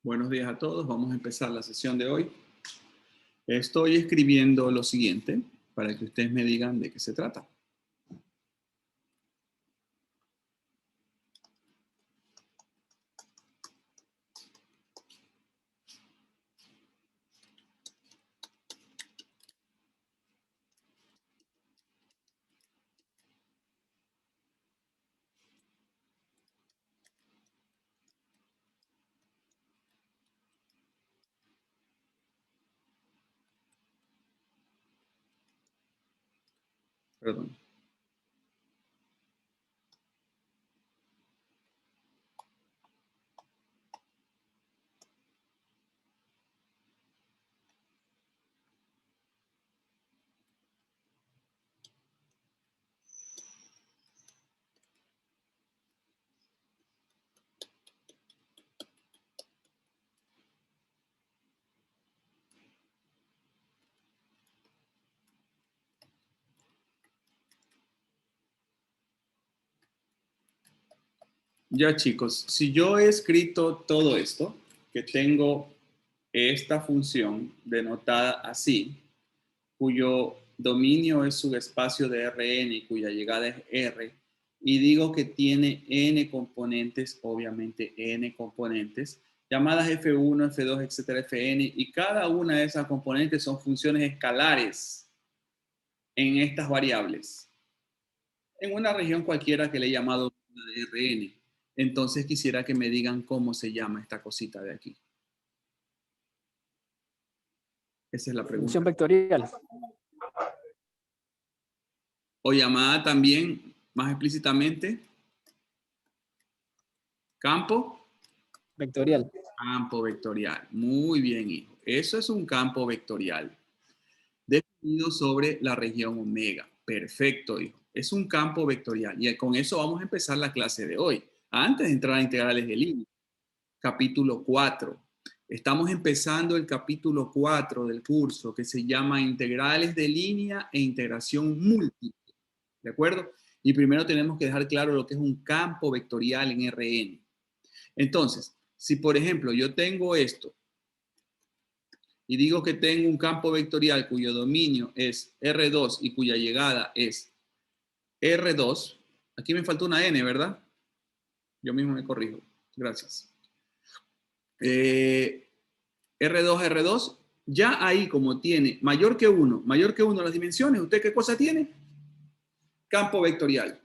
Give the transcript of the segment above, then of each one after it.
Buenos días a todos. Vamos a empezar la sesión de hoy. Estoy escribiendo lo siguiente para que ustedes me digan de qué se trata. Perdón. Ya chicos, si yo he escrito todo esto, que tengo esta función denotada así, cuyo dominio es subespacio de Rn y cuya llegada es R, y digo que tiene n componentes, obviamente n componentes, llamadas f1, f2, etcétera, fn, y cada una de esas componentes son funciones escalares en estas variables, en una región cualquiera que le he llamado de Rn. Entonces quisiera que me digan cómo se llama esta cosita de aquí. Esa es la pregunta. Función vectorial. O llamada también, más explícitamente, campo Vectorial. Campo vectorial. Muy bien, hijo. Eso es un campo vectorial definido sobre la región omega. Perfecto, hijo. Es un campo vectorial. Y con eso vamos a empezar la clase de hoy. Antes de entrar a integrales de línea. Capítulo 4. Estamos empezando el capítulo 4 del curso que se llama Integrales de línea e integración múltiple. ¿De acuerdo? Y primero tenemos que dejar claro lo que es un campo vectorial en Rn. Entonces, si por ejemplo yo tengo esto y digo que tengo un campo vectorial cuyo dominio es R2 y cuya llegada es R2, aquí me faltó una N, ¿verdad? Yo mismo me corrijo. Gracias. R2, R2, ya ahí como tiene mayor que 1 las dimensiones, ¿usted qué cosa tiene? Campo vectorial.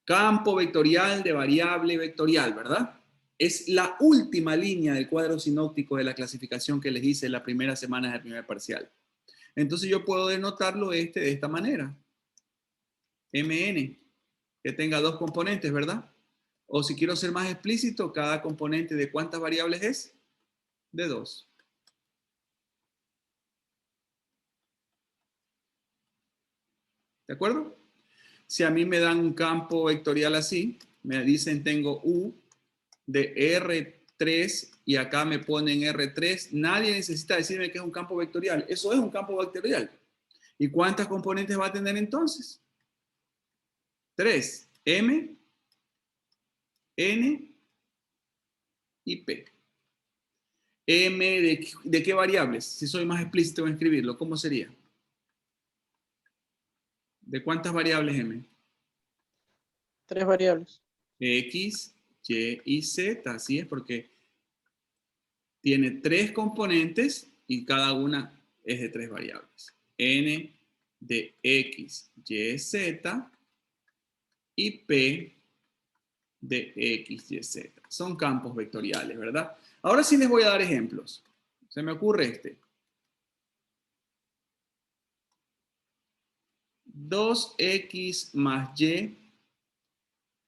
Campo vectorial de variable vectorial, ¿verdad? Es la última línea del cuadro sinóptico de la clasificación que les hice en las primeras semanas del primer parcial. Entonces yo puedo denotarlo de esta manera. Mn, que tenga dos componentes, ¿verdad? O si quiero ser más explícito, cada componente de ¿cuántas variables es? De 2. ¿De acuerdo? Si a mí me dan un campo vectorial así, me dicen tengo U de R3 y acá me ponen R3, nadie necesita decirme que es un campo vectorial. Eso es un campo vectorial. ¿Y cuántas componentes va a tener entonces? 3. M, N y P. M de qué variables? Si soy más explícito en escribirlo, ¿cómo sería? ¿De cuántas variables M? 3 variables. X, Y y Z. Así es, porque tiene 3 componentes y cada una es de 3 variables. N de X, Y, Z y P de X, Y, Z. Son campos vectoriales, ¿verdad? Ahora sí les voy a dar ejemplos. Se me ocurre este. 2x más y,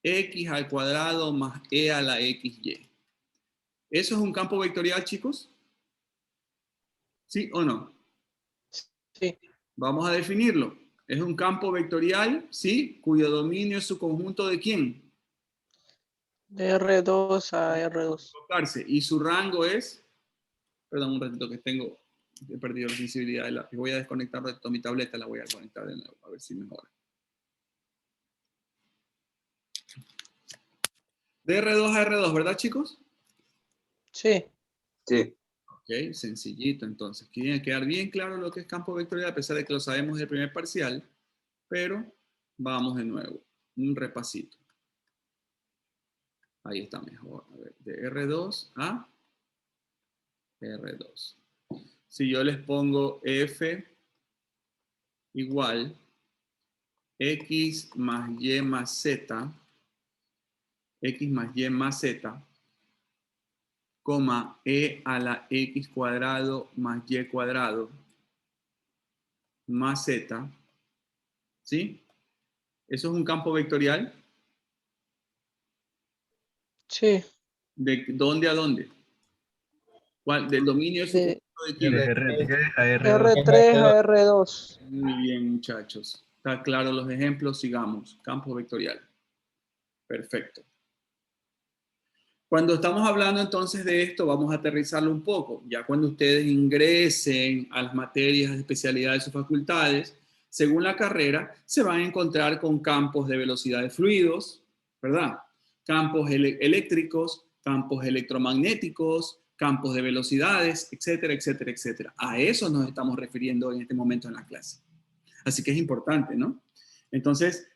x al cuadrado más e a la xy. ¿Eso es un campo vectorial, chicos? ¿Sí o no? Sí. Vamos a definirlo. Es un campo vectorial, ¿sí? Cuyo dominio es su conjunto ¿de quién? De R2 a R2. Y su rango es, perdón un ratito que he perdido la sensibilidad del lápiz. Voy a desconectar de mi tableta, la voy a conectar de nuevo, a ver si mejora. De R2 a R2, ¿verdad, chicos? Sí. Sí. Ok, sencillito. Entonces, tiene que quedar bien claro lo que es campo vectorial, a pesar de que lo sabemos del primer parcial, pero vamos de nuevo. Un repasito. Ahí está mejor. A ver, de R2 a R2. Si yo les pongo F igual X más Y más Z, X más Y más Z, coma, E a la X cuadrado más Y cuadrado más Z, ¿sí? Eso es un campo vectorial. Sí. ¿De dónde a dónde? ¿Cuál? ¿Del dominio es De de quién? De R3 a R2. R3 a R2. Muy bien, muchachos. ¿Está claro los ejemplos? Sigamos. Campo vectorial. Perfecto. Cuando estamos hablando entonces de esto, vamos a aterrizarlo un poco. Ya cuando ustedes ingresen a las materias de especialidad de sus facultades, según la carrera, se van a encontrar con campos de velocidad de fluidos, ¿verdad? Campos eléctricos, campos electromagnéticos, campos de velocidades, etcétera, etcétera, etcétera. A eso nos estamos refiriendo en este momento en la clase. Así que es importante, ¿no? Entonces,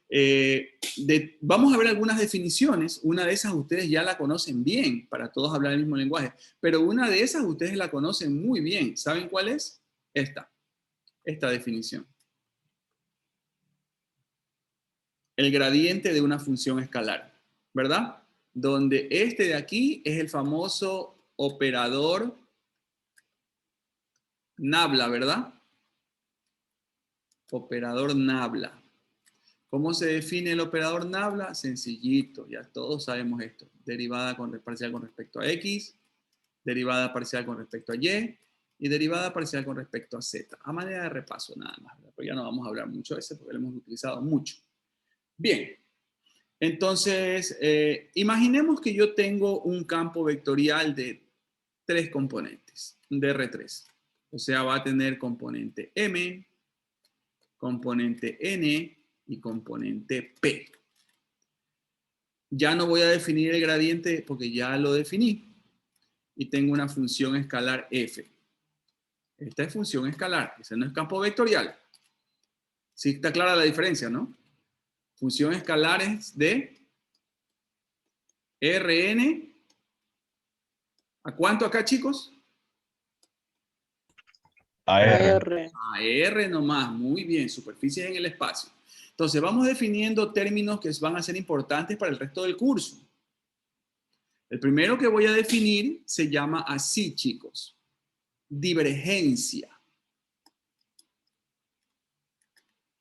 vamos a ver algunas definiciones. Una de esas ustedes ya la conocen bien, para todos hablar el mismo lenguaje, pero una de esas ustedes la conocen muy bien. ¿Saben cuál es? Esta definición. El gradiente de una función escalar, ¿verdad? Donde este de aquí es el famoso operador Nabla, ¿verdad? Operador Nabla. ¿Cómo se define el operador Nabla? Sencillito, ya todos sabemos esto. Derivada parcial con respecto a X, derivada parcial con respecto a Y y derivada parcial con respecto a Z. A manera de repaso nada más, pero ya no vamos a hablar mucho de ese porque lo hemos utilizado mucho. Bien, entonces imaginemos que yo tengo un campo vectorial de 3 componentes, de R3. O sea, va a tener componente M, componente N y componente P. Ya no voy a definir el gradiente porque ya lo definí y tengo una función escalar f. Esta es función escalar, ese no es campo vectorial. Sí está clara la diferencia, ¿no? Función escalar es de Rn. ¿A cuánto acá, chicos? AR. A R nomás, muy bien, superficies en el espacio. Entonces vamos definiendo términos que van a ser importantes para el resto del curso. El primero que voy a definir se llama así, chicos. Divergencia.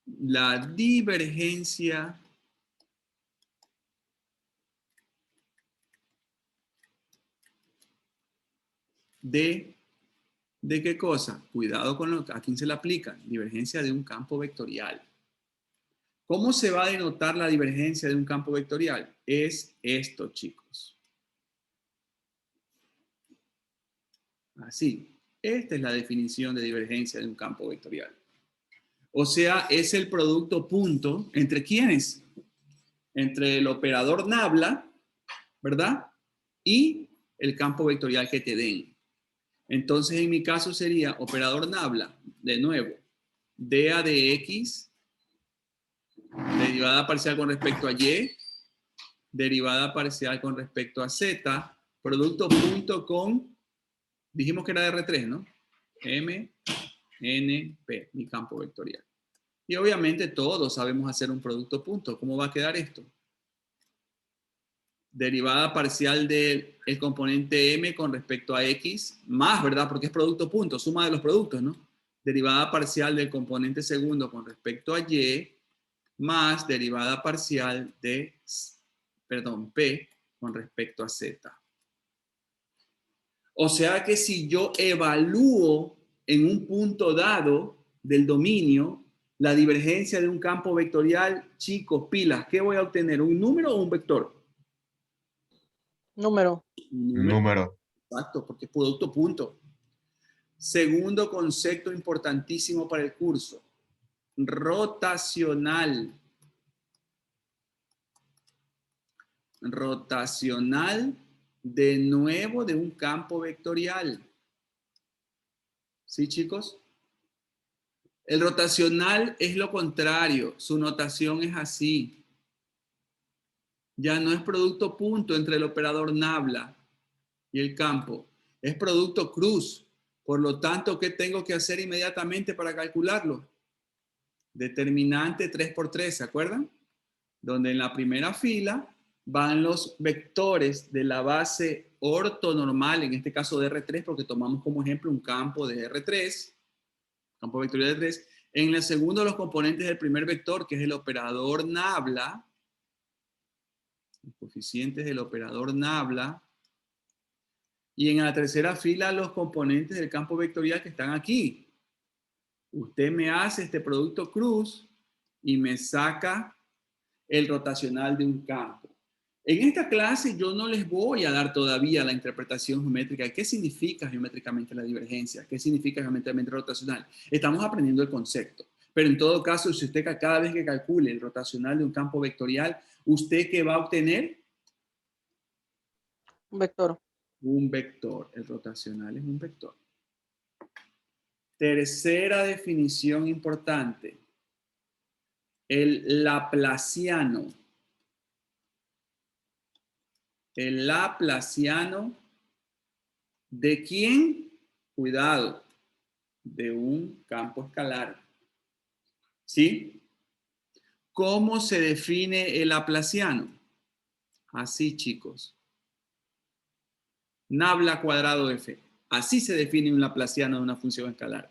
La divergencia ¿de qué cosa? Cuidado con a quién se le aplica. Divergencia de un campo vectorial. ¿Cómo se va a denotar la divergencia de un campo vectorial? Es esto, chicos. Así. Esta es la definición de divergencia de un campo vectorial. O sea, es el producto punto entre quiénes? Entre el operador Nabla, ¿verdad? Y el campo vectorial que te den. Entonces, en mi caso sería operador Nabla, de nuevo, dA de X, derivada parcial con respecto a Y, derivada parcial con respecto a Z, producto punto con, dijimos que era de R3, ¿no? M, N, P, mi campo vectorial. Y obviamente todos sabemos hacer un producto punto. ¿Cómo va a quedar esto? Derivada parcial del componente M con respecto a X, más, ¿verdad? Porque es producto punto, suma de los productos, ¿no? Derivada parcial del componente segundo con respecto a Y, más derivada parcial de, P con respecto a Z. O sea que si yo evalúo en un punto dado del dominio la divergencia de un campo vectorial, chicos, pilas, ¿qué voy a obtener? ¿Un número o un vector? Número. Número. Exacto, porque es producto punto. Segundo concepto importantísimo para el curso. Rotacional. Rotacional De nuevo de un campo vectorial. ¿Sí, chicos? El rotacional es lo contrario. Su notación es así. Ya no es producto punto entre el operador nabla y el campo. Es producto cruz. Por lo tanto, ¿qué tengo que hacer inmediatamente para calcularlo? Determinante 3×3, ¿se acuerdan? Donde en la primera fila van los vectores de la base ortonormal, en este caso de R3, porque tomamos como ejemplo un campo de R3, campo vectorial de 3. En la segunda, los componentes del primer vector, que es el operador nabla, los coeficientes del operador nabla. Y en la tercera fila, los componentes del campo vectorial que están aquí. Usted me hace este producto cruz y me saca el rotacional de un campo. En esta clase yo no les voy a dar todavía la interpretación geométrica. ¿Qué significa geométricamente la divergencia? ¿Qué significa geométricamente rotacional? Estamos aprendiendo el concepto. Pero en todo caso, si usted cada vez que calcule el rotacional de un campo vectorial, ¿usted qué va a obtener? Un vector. Un vector. El rotacional es un vector. Tercera definición importante. El laplaciano. El laplaciano ¿de quién? Cuidado, de un campo escalar. ¿Sí? ¿Cómo se define el laplaciano? Así, chicos. Nabla cuadrado f. Así se define un laplaciano de una función escalar.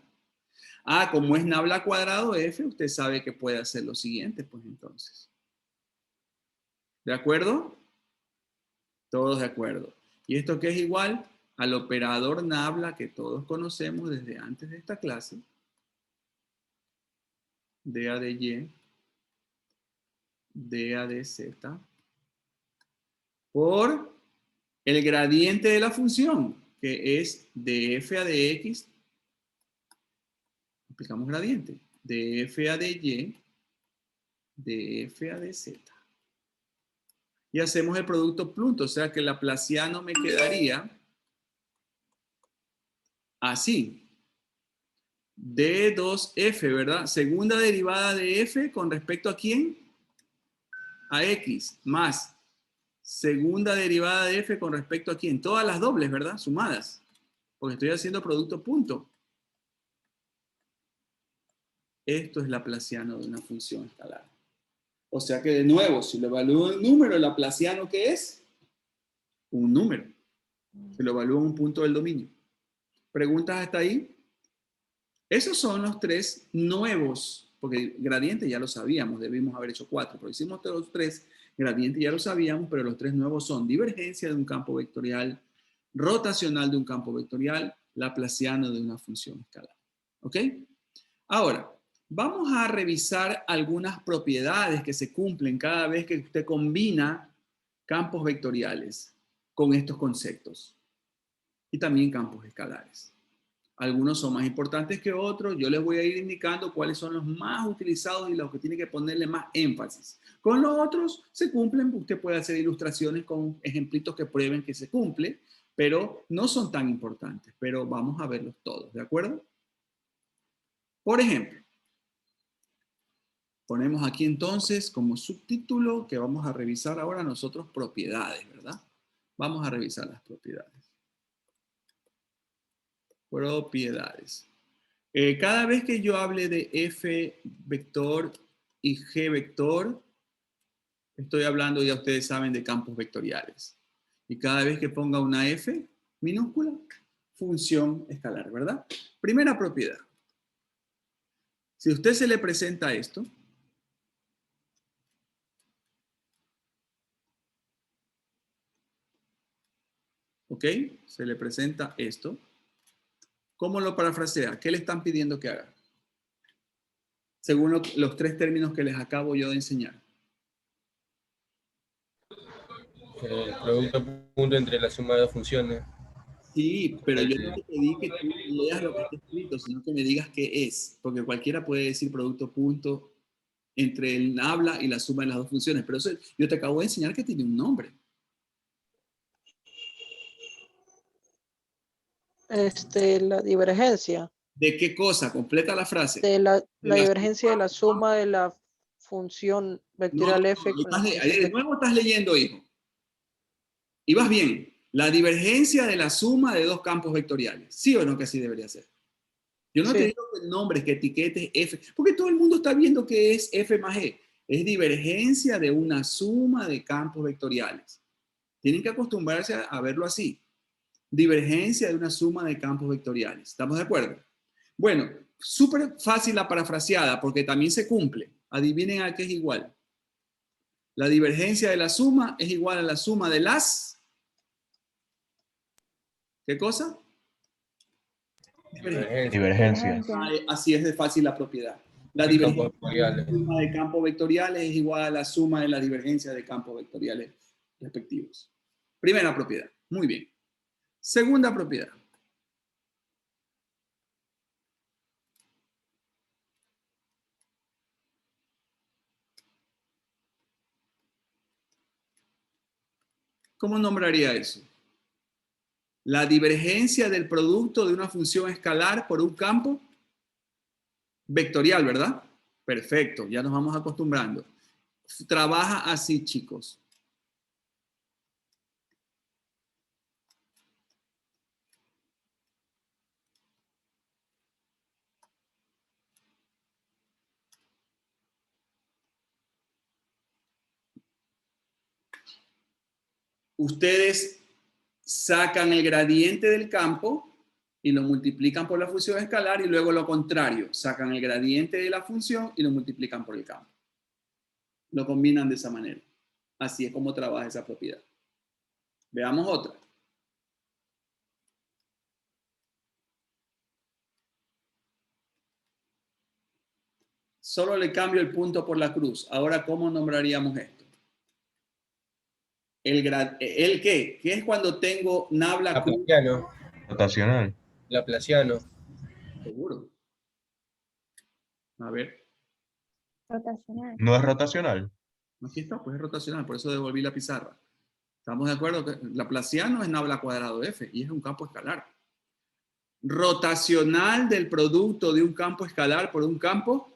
Ah, como es nabla cuadrado f, usted sabe que puede hacer lo siguiente, pues entonces. ¿De acuerdo? Todos de acuerdo. ¿Y esto qué es igual? Al operador nabla que todos conocemos desde antes de esta clase. dA de y, dA de z, por el gradiente de la función, que es de f a de x, aplicamos gradiente, de f a de y, de f a de z. Y hacemos el producto punto, o sea que el laplaciano me quedaría así. D2f, ¿verdad? Segunda derivada de f con respecto a quién? A x, más segunda derivada de f con respecto a quién? Todas las dobles, ¿verdad? Sumadas. Porque estoy haciendo producto punto. Esto es laplaciano de una función escalar. O sea que de nuevo, si lo evalúo en número, el laplaciano, ¿qué es? Un número. Se lo evalúa en un punto del dominio. ¿Preguntas hasta ahí? Esos son los tres nuevos, porque gradiente ya lo sabíamos, debimos haber hecho 4, pero hicimos los 3, gradiente ya lo sabíamos, pero los 3 nuevos son divergencia de un campo vectorial, rotacional de un campo vectorial, laplaciano de una función escalar. ¿Ok? Ahora, vamos a revisar algunas propiedades que se cumplen cada vez que usted combina campos vectoriales con estos conceptos y también campos escalares. Algunos son más importantes que otros. Yo les voy a ir indicando cuáles son los más utilizados y los que tiene que ponerle más énfasis. Con los otros se cumplen. Usted puede hacer ilustraciones con ejemplitos que prueben que se cumple, pero no son tan importantes. Pero vamos a verlos todos, ¿de acuerdo? Por ejemplo, ponemos aquí entonces como subtítulo que vamos a revisar ahora nosotros propiedades, ¿verdad? Vamos a revisar las propiedades. Propiedades. Cada vez que yo hable de f vector y g vector, estoy hablando, ya ustedes saben, de campos vectoriales. Y cada vez que ponga una f minúscula, función escalar, ¿verdad? Primera propiedad. Si a usted se le presenta esto, ¿ok? Se le presenta esto. ¿Cómo lo parafrasea? ¿Qué le están pidiendo que haga? Según los 3 términos que les acabo yo de enseñar. Producto punto entre la suma de dos funciones. Sí, pero yo no te pedí que tú leas lo que está escrito, sino que me digas qué es, porque cualquiera puede decir producto punto entre el nabla y la suma de las dos funciones, pero eso yo te acabo de enseñar que tiene un nombre. La divergencia. ¿De qué cosa? Completa la frase. De la De la divergencia de la suma de la función vectorial f con la ahí función de nuevo estás leyendo, hijo. Y vas bien. La divergencia de la suma de dos campos vectoriales. ¿Sí o no que así debería ser? Yo no te Sí. digo que nombres, que etiquetes f, porque todo el mundo está viendo que es f más e. Es divergencia de una suma de campos vectoriales. Tienen que acostumbrarse a verlo así. Divergencia de una suma de campos vectoriales. ¿Estamos de acuerdo? Bueno, súper fácil la parafraseada porque también se cumple. Adivinen a qué es igual. La divergencia de la suma es igual a la suma de las... ¿Qué cosa? Divergencia. Divergencias. Así es de fácil la propiedad. La De campos divergencia de la vectoriales. suma de campos vectoriales es igual a la suma de la divergencia de campos vectoriales respectivos. Primera propiedad. Muy bien. Segunda propiedad. ¿Cómo nombraría eso? La divergencia del producto de una función escalar por un campo vectorial, ¿verdad? Perfecto, ya nos vamos acostumbrando. Trabaja así, chicos. Ustedes sacan el gradiente del campo y lo multiplican por la función escalar y luego lo contrario, sacan el gradiente de la función y lo multiplican por el campo. Lo combinan de esa manera. Así es como trabaja esa propiedad. Veamos otra. Solo le cambio el punto por la cruz. Ahora, ¿cómo nombraríamos esto? ¿El qué? ¿Qué es cuando tengo nabla cruz? Laplaciano. Rotacional. Laplaciano. Seguro. A ver, Rotacional. ¿No es rotacional? aquí está, pues es rotacional, por eso devolví la pizarra. ¿Estamos de acuerdo? Que Laplaciano es nabla cuadrado F y es un campo escalar. Rotacional del producto de un campo escalar por un campo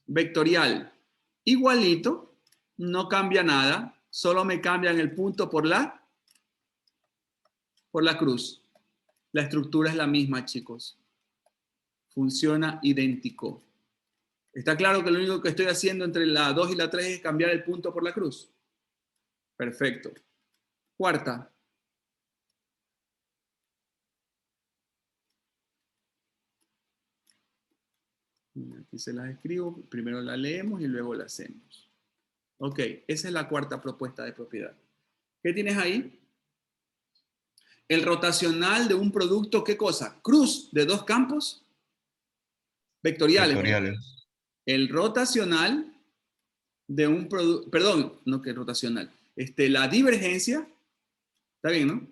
vectorial. Igualito, no cambia nada, solo me cambian el punto por la cruz. La estructura es la misma, chicos. Funciona idéntico. ¿Está claro que lo único que estoy haciendo entre la 2 y la 3 es cambiar el punto por la cruz? Perfecto. Cuarta. Aquí se las escribo. Primero la leemos y luego la hacemos. Ok, esa es la cuarta propuesta de propiedad. ¿Qué tienes ahí? El rotacional de un producto, ¿qué cosa? Cruz de dos campos vectoriales. Vectoriales. El rotacional de un producto, perdón, no que rotacional, la divergencia, está bien, ¿no?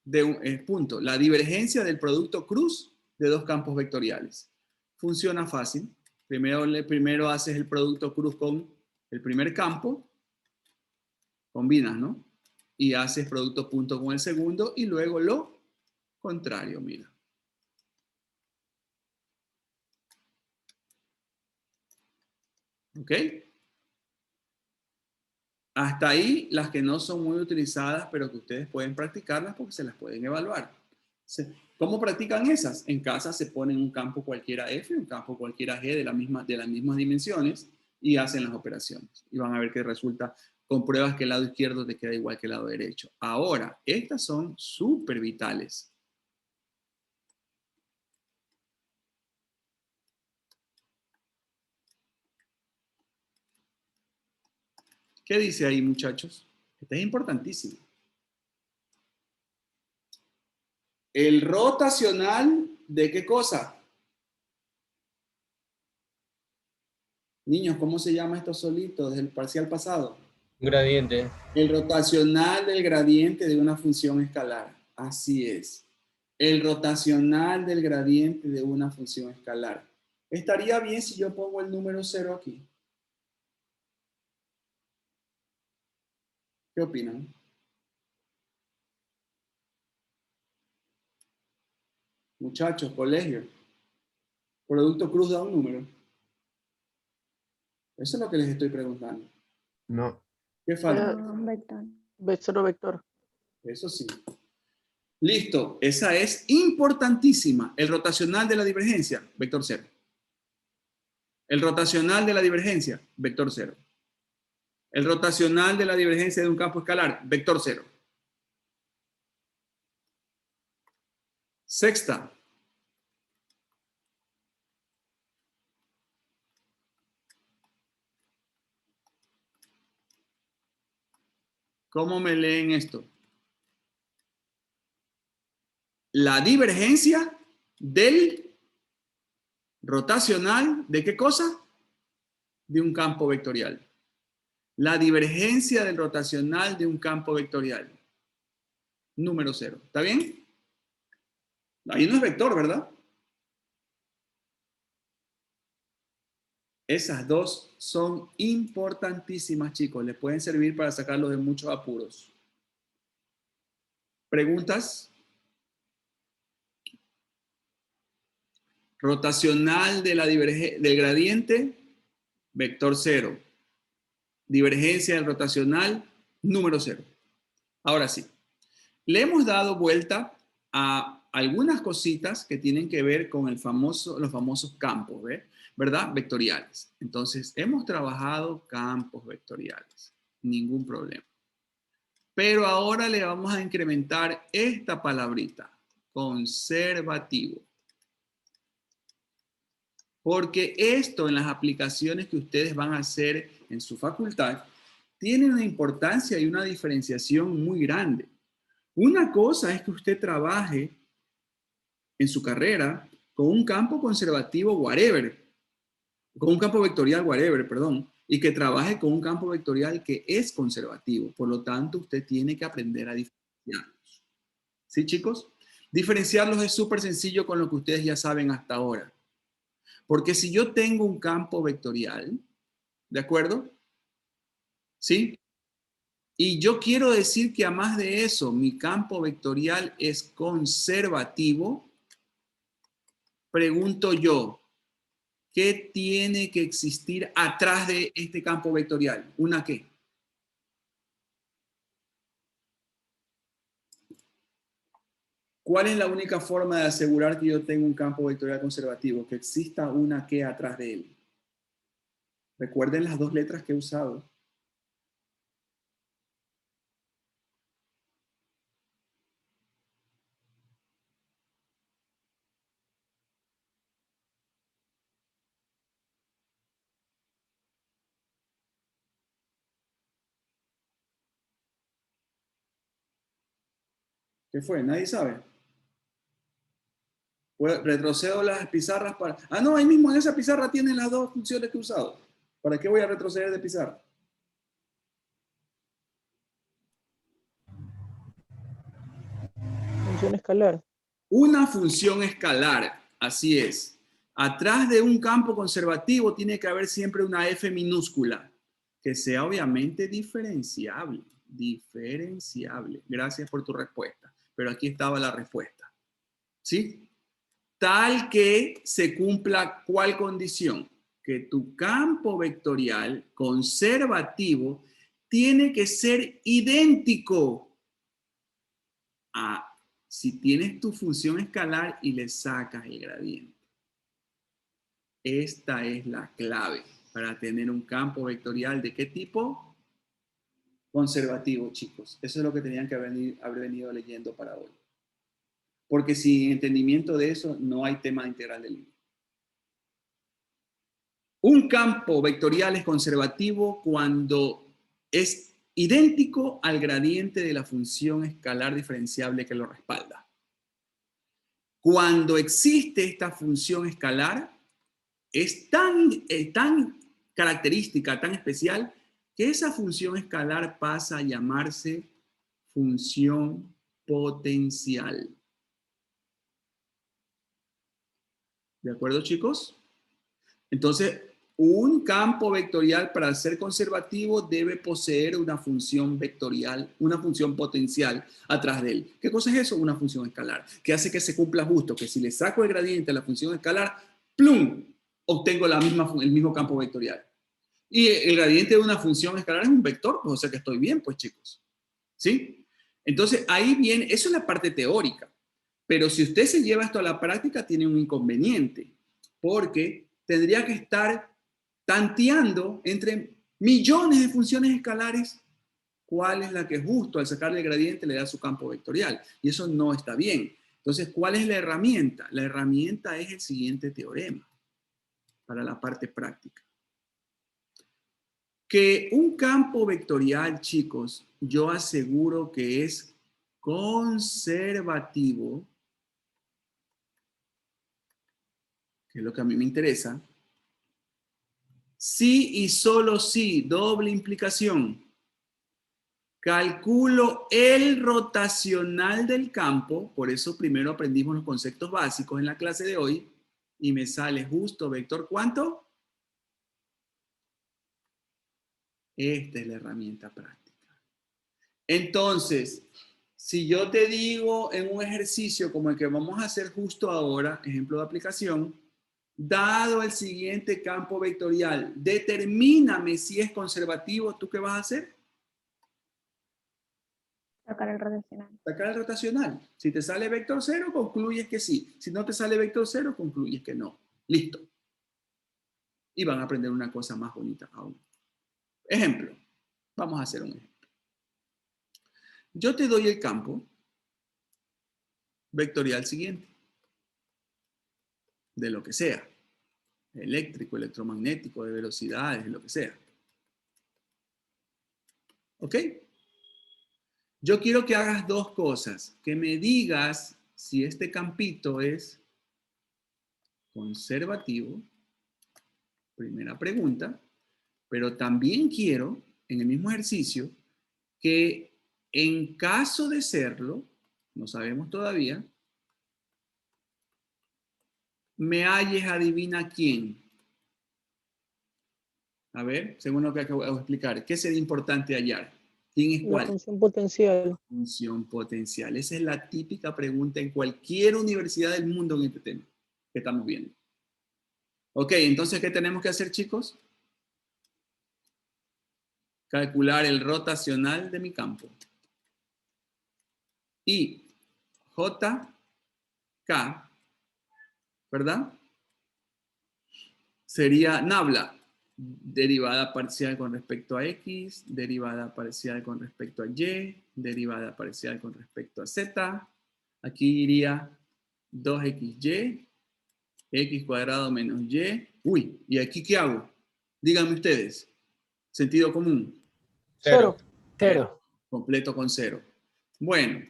De un punto, la divergencia del producto cruz de dos campos vectoriales. Funciona fácil. Primero haces el producto cruz con el primer campo, combinas, ¿no? Y haces producto punto con el segundo y luego lo contrario, mira. ¿Ok? Hasta ahí las que no son muy utilizadas, pero que ustedes pueden practicarlas porque se las pueden evaluar. ¿Cómo practican esas? En casa se ponen un campo cualquiera F, un campo cualquiera G de las mismas dimensiones y hacen las operaciones. Y van a ver que resulta, compruebas que el lado izquierdo te queda igual que el lado derecho. Ahora, estas son súper vitales. ¿Qué dice ahí, muchachos? Esta es importantísimo. El rotacional de qué cosa? Niños, ¿cómo se llama esto solito desde el parcial pasado? Un gradiente. El rotacional del gradiente de una función escalar. Así es. El rotacional del gradiente de una función escalar. ¿Estaría bien si yo pongo el número 0 aquí? ¿Qué opinan? Muchachos, colegio. Producto cruz da un número. Eso es lo que les estoy preguntando. No. ¿Qué falta? No, vector. Cero vector. Eso sí. Listo. Esa es importantísima. El rotacional de la divergencia, vector 0. El rotacional de la divergencia, vector 0. El rotacional de la divergencia de un campo escalar, vector 0. Sexta. ¿Cómo me leen esto? La divergencia del rotacional, ¿de qué cosa? De un campo vectorial. La divergencia del rotacional de un campo vectorial. Número 0. ¿Está bien? Ahí no es vector, ¿verdad? Esas dos son importantísimas, chicos. Les pueden servir para sacarlos de muchos apuros. ¿Preguntas? Rotacional de del gradiente, vector 0. Divergencia del rotacional, número 0. Ahora sí. Le hemos dado vuelta a algunas cositas que tienen que ver con los famosos campos, ¿verdad? Vectoriales. Entonces, hemos trabajado campos vectoriales. Ningún problema. Pero ahora le vamos a incrementar esta palabrita, conservativo. Porque esto en las aplicaciones que ustedes van a hacer en su facultad tiene una importancia y una diferenciación muy grande. Una cosa es que usted trabaje en su carrera con un campo conservativo whatever, con un campo vectorial whatever, perdón, y que trabaje con un campo vectorial que es conservativo. Por lo tanto, usted tiene que aprender a diferenciarlos. ¿Sí, chicos? Diferenciarlos es súper sencillo con lo que ustedes ya saben hasta ahora. Porque si yo tengo un campo vectorial, ¿de acuerdo? ¿Sí? Y yo quiero decir que además de eso, mi campo vectorial es conservativo. Pregunto yo, ¿qué tiene que existir atrás de este campo vectorial? ¿Una qué? ¿Cuál es la única forma de asegurar que yo tengo un campo vectorial conservativo? Que exista una qué atrás de él. Recuerden las dos letras que he usado. ¿Qué fue? ¿Nadie sabe? Pues retrocedo las pizarras para... Ah, no, ahí mismo en esa pizarra tienen las dos funciones que he usado. ¿Para qué voy a retroceder de pizarra? Función escalar. Una función escalar, así es. Atrás de un campo conservativo tiene que haber siempre una f minúscula, que sea obviamente diferenciable. Diferenciable. Gracias por tu respuesta. Pero aquí estaba la respuesta. ¿Sí? Tal que se cumpla ¿cuál condición? Que tu campo vectorial conservativo tiene que ser idéntico a si tienes tu función escalar y le sacas el gradiente. Esta es la clave para tener un campo vectorial ¿de qué tipo? Conservativo, chicos. Eso es lo que tenían que haber venido leyendo para hoy. Porque sin entendimiento de eso no hay tema integral de línea. Un campo vectorial es conservativo cuando es idéntico al gradiente de la función escalar diferenciable que lo respalda. Cuando existe esta función escalar, es tan característica, tan especial, que esa función escalar pasa a llamarse función potencial. ¿De acuerdo, chicos? Entonces, un campo vectorial para ser conservativo debe poseer una función vectorial, una función potencial atrás de él. ¿Qué cosa es eso? Una función escalar, que hace que se cumpla justo, que si le saco el gradiente a la función escalar, ¡plum!, obtengo el mismo campo vectorial. Y el gradiente de una función escalar es un vector, pues, o sea que estoy bien, pues, chicos. ¿Sí? Entonces, ahí viene, eso es la parte teórica. Pero si usted se lleva esto a la práctica, tiene un inconveniente, porque tendría que estar tanteando entre millones de funciones escalares cuál es la que justo al sacarle el gradiente le da su campo vectorial. Y eso no está bien. Entonces, ¿cuál es la herramienta? La herramienta es el siguiente teorema para la parte práctica. Que un campo vectorial, chicos, yo aseguro que es conservativo, que es lo que a mí me interesa, si y solo si, doble implicación, calculo el rotacional del campo, por eso primero aprendimos los conceptos básicos en la clase de hoy, y me sale justo vector ¿cuánto? Esta es la herramienta práctica. Entonces, si yo te digo en un ejercicio como el que vamos a hacer justo ahora, ejemplo de aplicación, dado el siguiente campo vectorial, determíname si es conservativo, ¿tú qué vas a hacer? Sacar el rotacional. Sacar el rotacional. Si te sale vector 0, concluyes que sí. Si no te sale vector 0, concluyes que no. Listo. Y van a aprender una cosa más bonita aún. Ejemplo. Vamos a hacer un ejemplo. Yo te doy el campo vectorial siguiente. De lo que sea. Eléctrico, electromagnético, de velocidades, de lo que sea. ¿Ok? Yo quiero que hagas dos cosas. Que me digas si este campito es conservativo. Primera pregunta. Pero también quiero, en el mismo ejercicio, que en caso de serlo, no sabemos todavía, me halles adivina quién. A ver, según lo que acabo de explicar, ¿qué sería importante hallar? ¿Quién es La cuál? función potencial. Función potencial. Esa es la típica pregunta en cualquier universidad del mundo en este tema que estamos viendo. Ok, entonces, ¿qué tenemos que hacer, chicos? Calcular el rotacional de mi campo. Y JK, ¿verdad? Sería nabla. Derivada parcial con respecto a X, derivada parcial con respecto a Y, derivada parcial con respecto a Z. Aquí iría 2XY, X cuadrado menos Y. Uy, ¿y aquí qué hago? Díganme ustedes. Sentido común. Cero. Cero. Completo con 0. Bueno,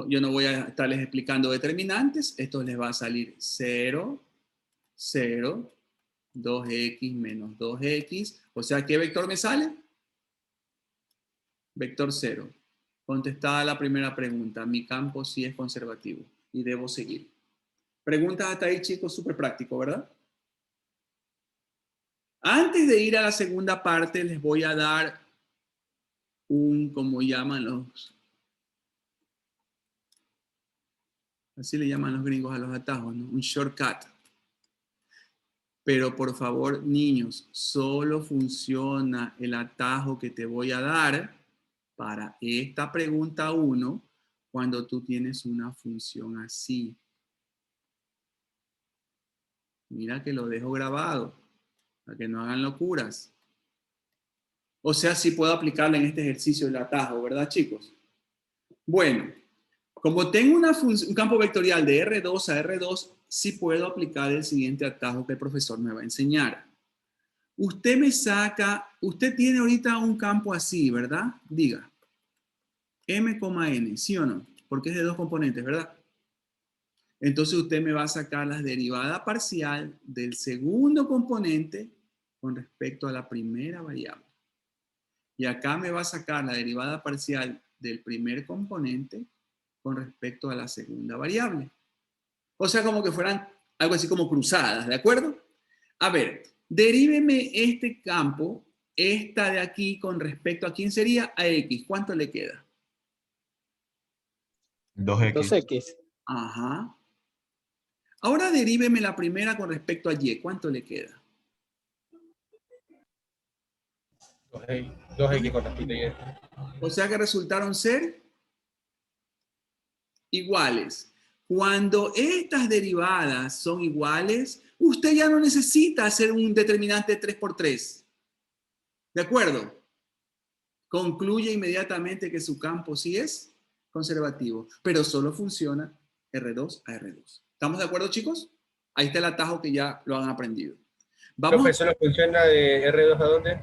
yo no voy a estarles explicando determinantes. Esto les va a salir 0, 0, 2x menos 2x. O sea, ¿qué vector me sale? Vector 0. Contestada la primera pregunta. Mi campo sí es conservativo y debo seguir. Preguntas hasta ahí, chicos, súper práctico, ¿verdad? Antes de ir a la segunda parte, les voy a dar un, como llaman los, así le llaman los gringos a los atajos, ¿no? Un shortcut. Pero por favor, niños, solo funciona el atajo que te voy a dar para esta pregunta 1 cuando tú tienes una función así. Mira que lo dejo grabado, para que no hagan locuras. O sea, sí puedo aplicarla en este ejercicio del atajo, ¿verdad, chicos? Bueno, como tengo un campo vectorial de R2 a R2, sí puedo aplicar el siguiente atajo que el profesor me va a enseñar. Usted me saca, usted tiene ahorita un campo así, ¿verdad? Diga, M,N, ¿sí o no? Porque es de dos componentes, ¿verdad? Entonces usted me va a sacar la derivada parcial del segundo componente con respecto a la primera variable. Y acá me va a sacar la derivada parcial del primer componente con respecto a la segunda variable. O sea, como que fueran algo así como cruzadas, ¿de acuerdo? A ver, Deríveme este campo, esta de aquí, con respecto a quién sería, a X. ¿Cuánto le queda? 2X. 2X. Ajá. Ahora deríveme la primera con respecto a Y. ¿Cuánto le queda? 2X con respecto a Y. O sea que resultaron ser iguales. Cuando estas derivadas son iguales, usted ya no necesita hacer un determinante 3 por 3. ¿De acuerdo? Concluye inmediatamente que su campo sí es conservativo, pero solo funciona R2 a R2. ¿Estamos de acuerdo, chicos? Ahí está el atajo que ya lo han aprendido. Vamos Profe, ¿solo funciona de R2 a dónde?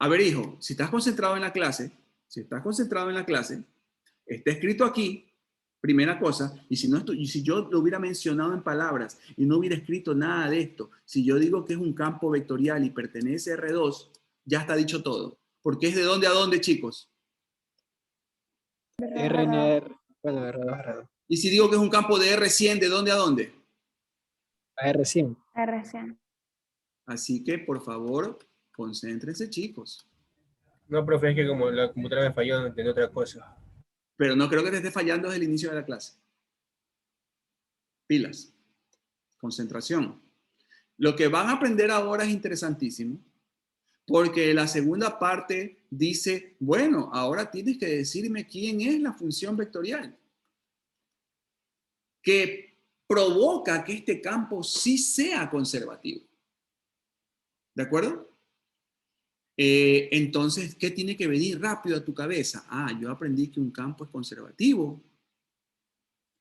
a ver, hijo, si estás concentrado en la clase, está escrito aquí, primera cosa, y si yo lo hubiera mencionado en palabras y no hubiera escrito nada de esto, si yo digo que es un campo vectorial y pertenece a R2, ya está dicho todo. Porque es de dónde a dónde, chicos. RNR. Bueno, R2, R2. Y si digo que es un campo de R100, ¿de dónde a dónde? A R100. RC. Así que, por favor, concéntrense, chicos. No, profe, es que como la computadora me falló, no entendí otra cosa. Pero no creo que te esté fallando desde el inicio de la clase. Pilas. Concentración. Lo que van a aprender ahora es interesantísimo, porque la segunda parte dice, bueno, ahora tienes que decirme quién es la función vectorial que provoca que este campo sí sea conservativo. ¿De acuerdo? Entonces, ¿qué tiene que venir rápido a tu cabeza? Ah, yo aprendí que un campo es conservativo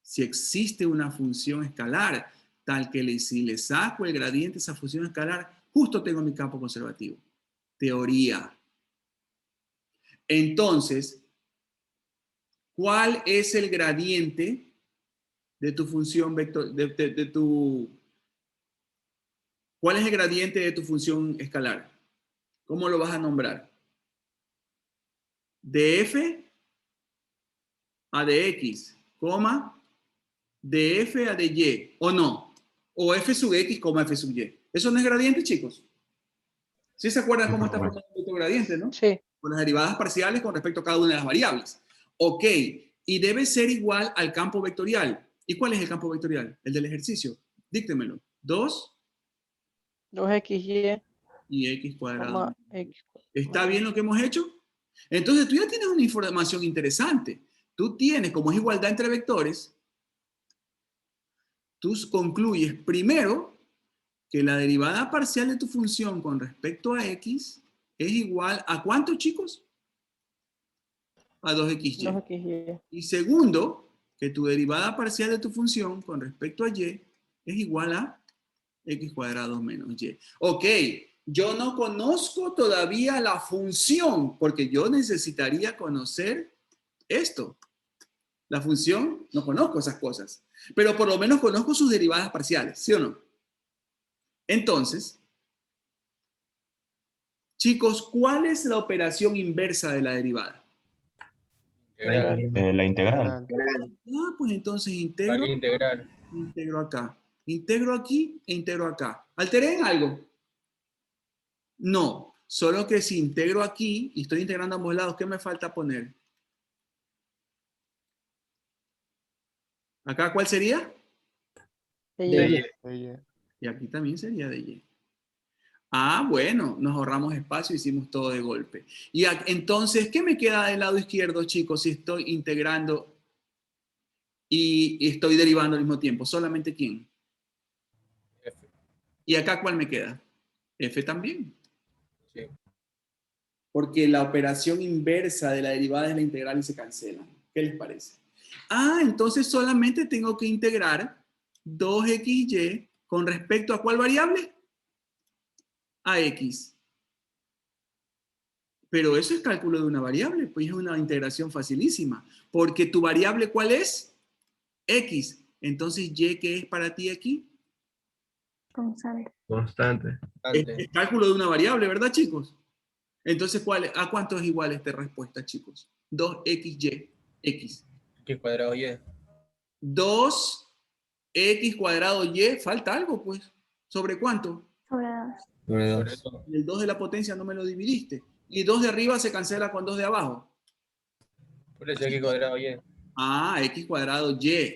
si existe una función escalar tal que si le saco el gradiente a esa función escalar, justo tengo mi campo conservativo. Teoría. Entonces, ¿cuál es el gradiente de tu función vector, ¿cuál es el gradiente de tu función escalar? ¿Cómo lo vas a nombrar? De f a de x, coma, de f a de y, ¿o no? O f sub x, coma f sub y. ¿Eso no es gradiente, chicos? ¿Sí se acuerdan cómo está formando el gradiente, no? Sí. Con las derivadas parciales con respecto a cada una de las variables. Ok, y debe ser igual al campo vectorial. ¿Y cuál es el campo vectorial? El del ejercicio. Díctemelo. 2 2XY, y x cuadrado. X. ¿Está bien lo que hemos hecho? Entonces tú ya tienes una información interesante. Tú tienes, como es igualdad entre vectores, tú concluyes primero que la derivada parcial de tu función con respecto a x es igual a ¿cuánto, chicos? A 2xy. 2XY. Y segundo, que tu derivada parcial de tu función con respecto a y es igual a x cuadrado menos y. Ok, yo no conozco todavía la función porque yo necesitaría conocer esto. La función, no conozco esas cosas, pero por lo menos conozco sus derivadas parciales, ¿sí o no? Entonces, chicos, ¿cuál es la operación inversa de la derivada? Integral. La integral. Ah, pues entonces integro, Valía integral. integro acá, integro aquí e integro acá. ¿Alteré en algo? No, solo que si integro aquí y estoy integrando ambos lados, ¿qué me falta poner? ¿Acá cuál sería? De De Y. Y aquí también sería de y. Ah, bueno, nos ahorramos espacio y hicimos todo de golpe. Y entonces, ¿qué me queda del lado izquierdo, chicos, si estoy integrando y estoy derivando al mismo tiempo? ¿Solamente quién? F. ¿Y acá cuál me queda? F también. Sí. Porque la operación inversa de la derivada es la integral y se cancela. ¿Qué les parece? Ah, entonces solamente tengo que integrar 2xy con respecto a ¿cuál variable? A x. Pero eso es cálculo de una variable, pues es una integración facilísima. Porque tu variable, ¿cuál es? X. Entonces, ¿y qué es para ti aquí? Constante. Constante. Es cálculo de una variable, ¿verdad, chicos? Entonces, ¿a cuánto es igual esta respuesta, chicos? 2xy, x. X cuadrado Y. 2x cuadrado y, falta algo, pues. ¿Sobre cuánto? Sobre 2. Sobre Sobre 2. todo. El 2 de la potencia no me lo dividiste. Y 2 de arriba se cancela con 2 de abajo. Por eso x cuadrado y. Ah, x cuadrado y.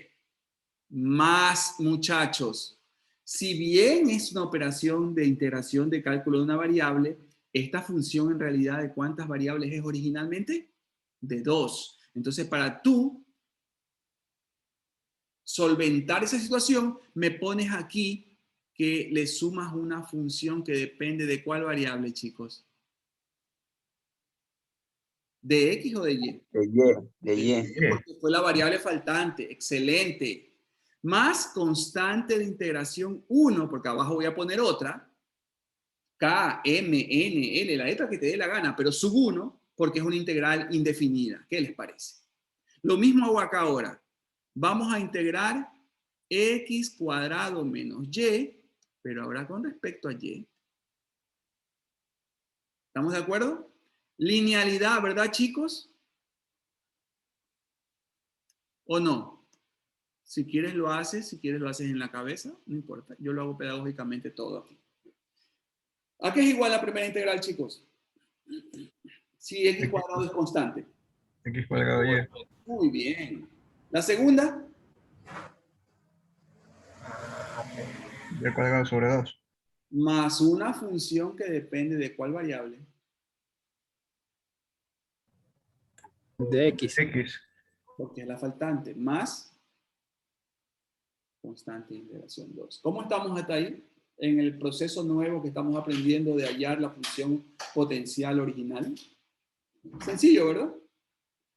Más, muchachos. Si bien es una operación de integración de cálculo de una variable, esta función en realidad ¿de cuántas variables es originalmente? De 2. Entonces, para tú solventar esa situación, me pones aquí que le sumas una función que depende de cuál variable, chicos. ¿De X o de Y? De Y. Porque fue la variable faltante. Excelente. Más constante de integración 1, porque abajo voy a poner otra. K, M, N, L, la letra que te dé la gana, pero sub 1, porque es una integral indefinida. ¿Qué les parece? Lo mismo hago acá ahora. Vamos a integrar X cuadrado menos Y, pero ahora con respecto a Y. ¿Estamos de acuerdo? Linealidad, ¿verdad, chicos? ¿O no? Si quieres lo haces, si quieres lo haces en la cabeza, no importa. Yo lo hago pedagógicamente todo aquí. ¿A qué es igual la primera integral, chicos? Si x cuadrado es constante. X cuadrado Y. Muy bien. La segunda, Y cuadrado sobre 2. más una función que depende de cuál variable. De X. X. Porque es la faltante, más constante de integración 2. ¿Cómo estamos hasta ahí? En el proceso nuevo que estamos aprendiendo de hallar la función potencial original. Sencillo, ¿verdad?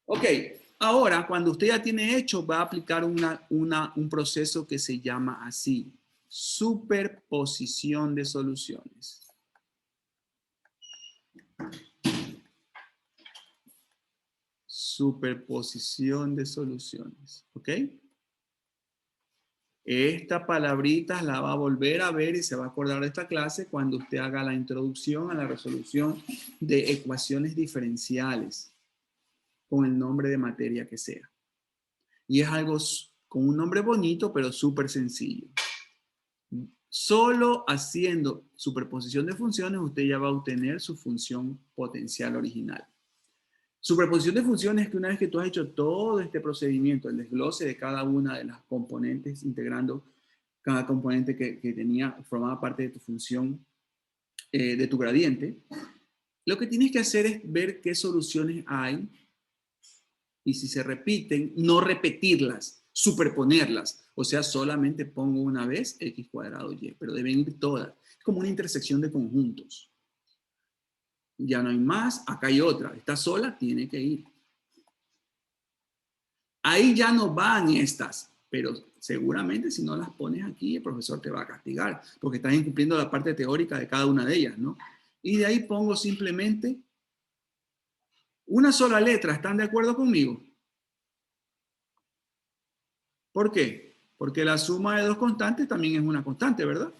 Ok, ahora cuando usted ya tiene hecho, va a aplicar un proceso que se llama así, superposición de soluciones. Superposición de soluciones, ¿ok? Esta palabrita la va a volver a ver y se va a acordar de esta clase cuando usted haga la introducción a la resolución de ecuaciones diferenciales con el nombre de materia que sea. Y es algo con un nombre bonito, pero súper sencillo. Solo haciendo superposición de funciones, usted ya va a obtener su función potencial original. Superposición de funciones es que una vez que tú has hecho todo este procedimiento, el desglose de cada una de las componentes, integrando cada componente que formaba parte de tu función, de tu gradiente, lo que tienes que hacer es ver qué soluciones hay y si se repiten, no repetirlas, superponerlas. O sea, solamente pongo una vez x cuadrado y, pero deben ir todas. Es como una intersección de conjuntos. Ya no hay más, acá hay otra. Está sola, tiene que ir. Ahí ya no van estas, pero seguramente si no las pones aquí, el profesor te va a castigar, porque estás incumpliendo la parte teórica de cada una de ellas, ¿no? Y de ahí pongo simplemente una sola letra. ¿Están de acuerdo conmigo? ¿Por qué? Porque la suma de dos constantes también es una constante, ¿verdad?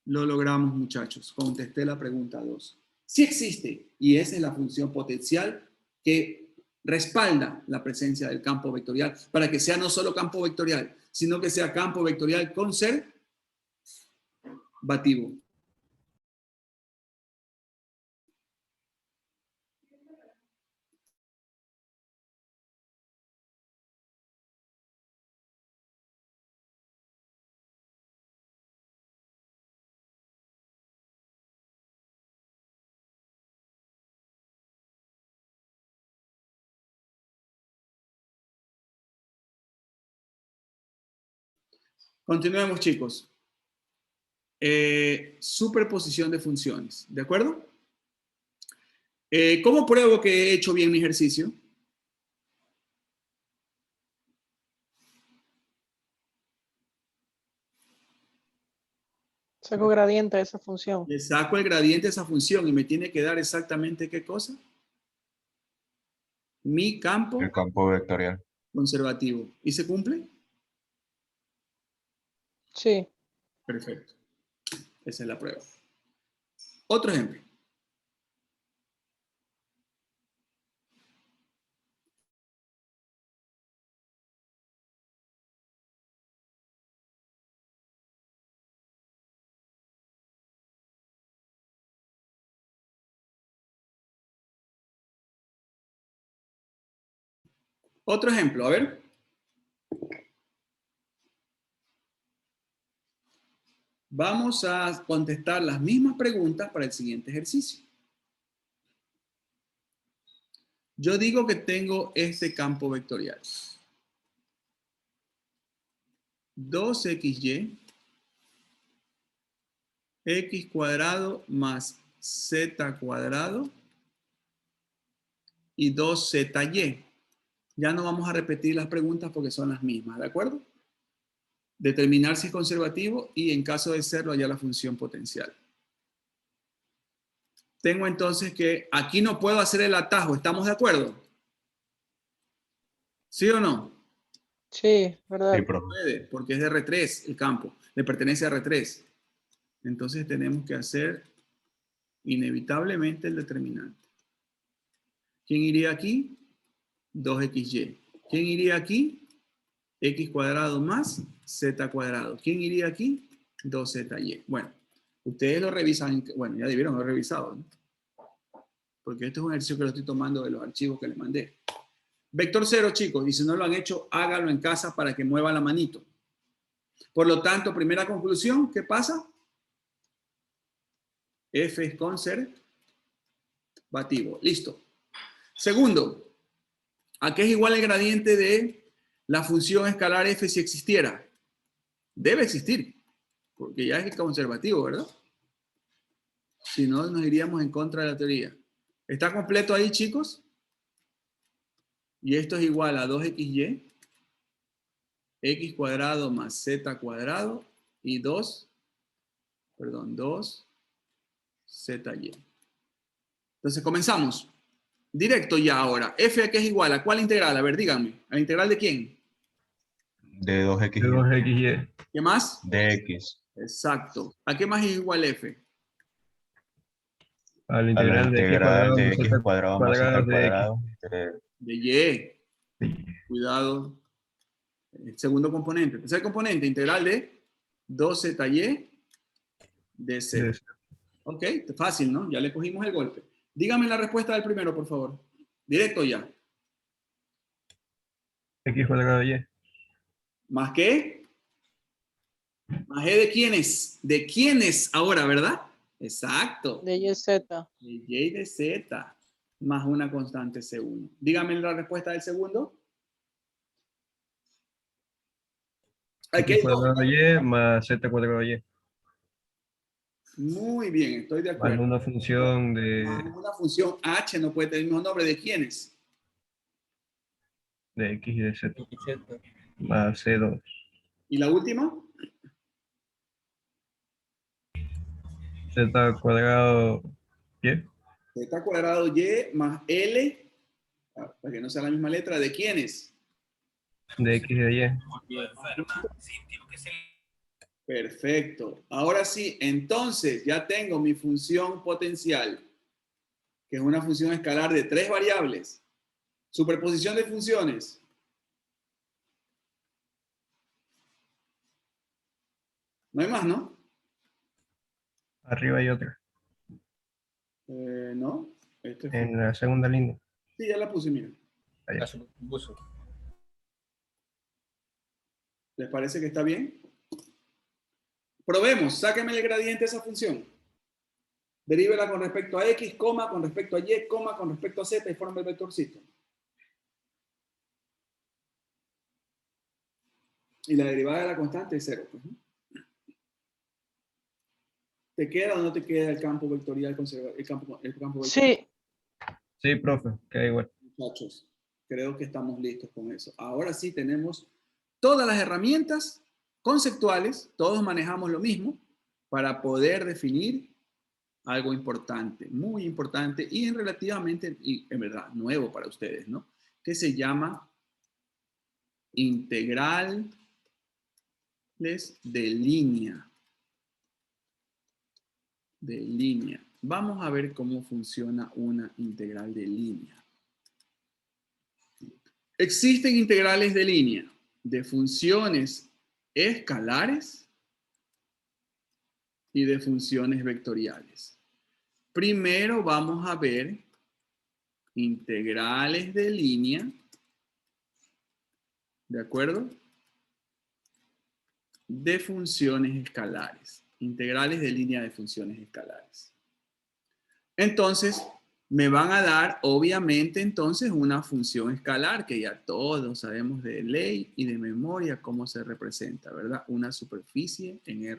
Lo logramos, muchachos. Contesté la pregunta 2. Sí existe, y esa es la función potencial que respalda la presencia del campo vectorial, para que sea no solo campo vectorial, sino que sea campo vectorial conservativo. Continuemos, chicos. Superposición de funciones, ¿de acuerdo? ¿Cómo pruebo que he hecho bien mi ejercicio? Saco gradiente a esa función. Le saco el gradiente a esa función y me tiene que dar exactamente ¿qué cosa? Mi campo El campo vectorial. conservativo. ¿Y se cumple? Sí. Perfecto. Esa es la prueba. Otro ejemplo. Otro ejemplo, a ver. Vamos a contestar las mismas preguntas para el siguiente ejercicio. Yo digo que tengo este campo vectorial. 2xy x cuadrado más z cuadrado y 2zy. Ya no vamos a repetir las preguntas porque son las mismas, ¿de acuerdo? Determinar si es conservativo y en caso de serlo, hallar la función potencial. Tengo entonces que aquí no puedo hacer el atajo, ¿estamos de acuerdo? ¿Sí o no? Sí, ¿verdad? Sí, profe. Puede, porque es de R3 el campo, le pertenece a R3. Entonces tenemos que hacer inevitablemente el determinante. ¿Quién iría aquí? 2xy. ¿Quién iría aquí? X cuadrado más z cuadrado. ¿Quién iría aquí? 2zy. Bueno, ustedes lo revisan, bueno, ya debieron haber revisado, ¿no? Porque este es un ejercicio que lo estoy tomando de los archivos que les mandé. Vector 0, chicos, y si no lo han hecho, háganlo en casa para que mueva la manito. Por lo tanto, primera conclusión, ¿qué pasa? F es conservativo. Listo. Segundo, ¿a qué es igual el gradiente de la función escalar f si existiera? Debe existir, porque ya es conservativo, ¿verdad? Si no, nos iríamos en contra de la teoría. ¿Está completo ahí, chicos? Y esto es igual a 2xy, x cuadrado más z cuadrado y 2zy. Entonces comenzamos. Directo ya ahora. F a qué es igual a cuál integral. A ver, díganme. ¿A la integral de quién? De 2xy. De 2xy. ¿Qué más? De x. Exacto. ¿A qué más es igual F? A la A la integral de x integral cuadrado de más x z cuadrado más z cuadrado de x. cuadrado. De Y. Cuidado. El segundo componente. Tercer componente, integral de 2zy de z. De Ok, fácil, ¿no? Ya le cogimos el golpe. Dígame la respuesta del primero, por favor. Directo ya. x cuadrado y. ¿Más qué? ¿Más E de quiénes? ¿De quiénes ahora, verdad? Exacto. De YZ. De Y de Z. Más una constante C1. Dígame la respuesta del segundo. Aquí X hay dos. cuadrado y más z cuadrado y. Muy bien, estoy de Más acuerdo. una función Más de una función H no puede tener el mismo nombre. ¿De quiénes? x y de z. XZ. Más c2. ¿Y la última? Z cuadrado y. Z cuadrado Y más L, para que no sea la misma letra, ¿de quiénes? De x y de y. Perfecto. Ahora sí, entonces ya tengo mi función potencial, que es una función escalar de 3 variables. Superposición de funciones. No hay más, ¿no? Arriba hay otra. No. Este es- En la segunda línea. Sí, ya la puse, mira. Allá. La superpuso. ¿Les parece que está bien? Probemos. Sáquenme el gradiente de esa función. Derívela con respecto a X, coma, con respecto a Y, coma, con respecto a Z y forma el vectorcito. Y la derivada de la constante es 0. Pues, ¿no? ¿Te queda o no te queda el campo vectorial conservador? El campo vectorial? Sí, Sí, profe, queda igual. Muchachos, creo que estamos listos con eso. Ahora sí tenemos todas las herramientas conceptuales, todos manejamos lo mismo, para poder definir algo importante, muy importante y en relativamente, y en verdad, nuevo para ustedes, ¿no? Que se llama integrales de línea. De línea. Vamos a ver cómo funciona una integral de línea. Existen integrales de línea de funciones escalares y de funciones vectoriales. Primero vamos a ver integrales de línea ¿De acuerdo? De funciones escalares. Integrales de línea de funciones escalares. Entonces, me van a dar, obviamente, entonces, una función escalar, que ya todos sabemos de ley y de memoria cómo se representa, ¿verdad? Una superficie en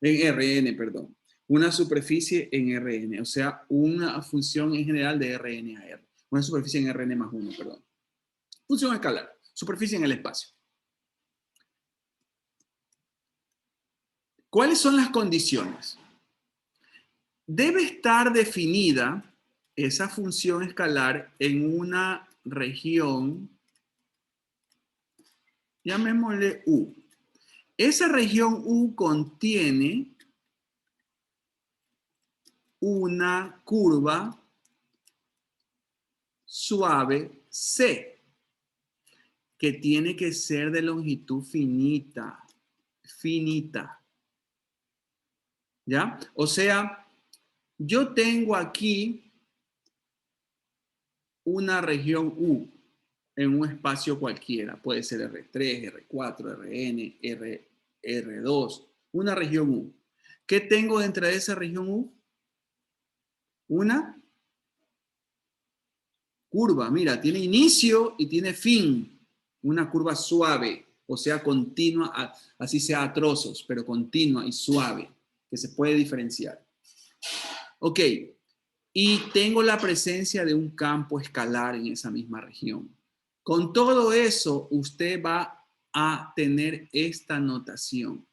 RN, perdón. Una superficie en Rn, o sea, una función en general de Rn a R. Una superficie en Rn más 1, perdón. Función escalar, superficie en el espacio. ¿Cuáles son las condiciones? Debe estar definida esa función escalar en una región, llamémosle U. Esa región U contiene una curva suave C, que tiene que ser de longitud finita. ¿Ya? O sea, yo tengo aquí una región U en un espacio cualquiera. Puede ser R3, R4, Rn, R2. Una región U. ¿Qué tengo dentro de esa región U? Una curva. Mira, tiene inicio y tiene fin. Una curva suave, o sea, continua, así sea a trozos, pero continua y suave, que se puede diferenciar. Ok. Y tengo la presencia de un campo escalar en esa misma región. Con todo eso, usted va a tener esta notación.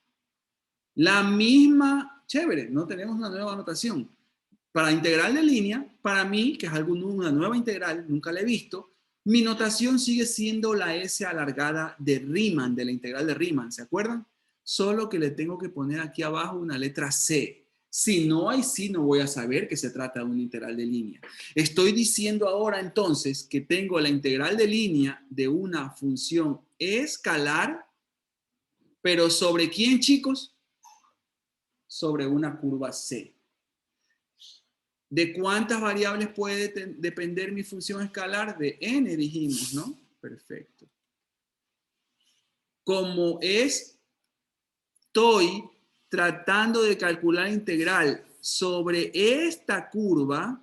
La misma, chévere, no tenemos una nueva notación. Para integral de línea, para mí, que es una nueva integral, nunca la he visto, mi notación sigue siendo la S alargada de Riemann, de la integral de Riemann, ¿se acuerdan? Solo que le tengo que poner aquí abajo una letra C. Si no hay sí, no voy a saber que se trata de una integral de línea. Estoy diciendo ahora entonces que tengo la integral de línea de una función escalar, pero ¿sobre quién, chicos? Sobre una curva C. ¿De cuántas variables puede depender mi función escalar? De n dijimos, ¿no? Perfecto. Como estoy tratando de calcular integral sobre esta curva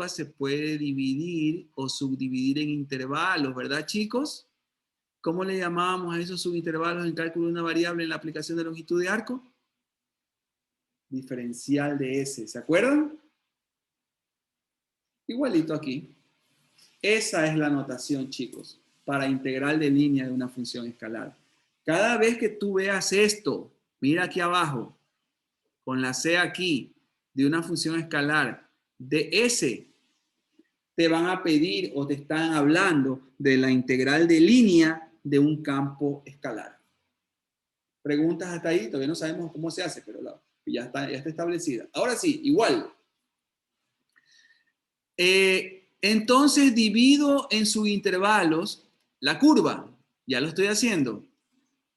se puede dividir o subdividir en intervalos, ¿verdad, chicos? ¿Cómo le llamábamos a esos subintervalos en cálculo de una variable en la aplicación de longitud de arco? Diferencial de S, ¿se acuerdan? Igualito aquí. Esa es la notación, chicos, para integral de línea de una función escalar. Cada vez que tú veas esto, mira aquí abajo, con la C aquí, de una función escalar de S, te van a pedir o te están hablando de la integral de línea de un campo escalar. Preguntas hasta ahí, todavía no sabemos cómo se hace, pero ya está establecida. Ahora sí, igual. Entonces divido en subintervalos la curva. Ya lo estoy haciendo.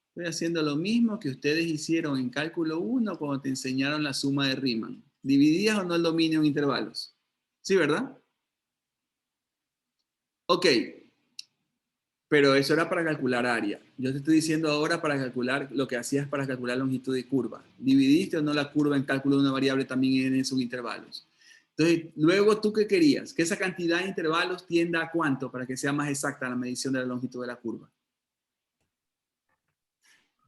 Estoy haciendo lo mismo que ustedes hicieron en cálculo 1 cuando te enseñaron la suma de Riemann. ¿Dividías o no el dominio en intervalos? Sí, ¿verdad? Ok. Pero eso era para calcular área. Yo te estoy diciendo ahora para calcular lo que hacías para calcular longitud de curva. ¿Dividiste o no la curva en cálculo de una variable también en subintervalos? Entonces, luego, ¿tú qué querías? Que esa cantidad de intervalos tienda a cuánto para que sea más exacta la medición de la longitud de la curva.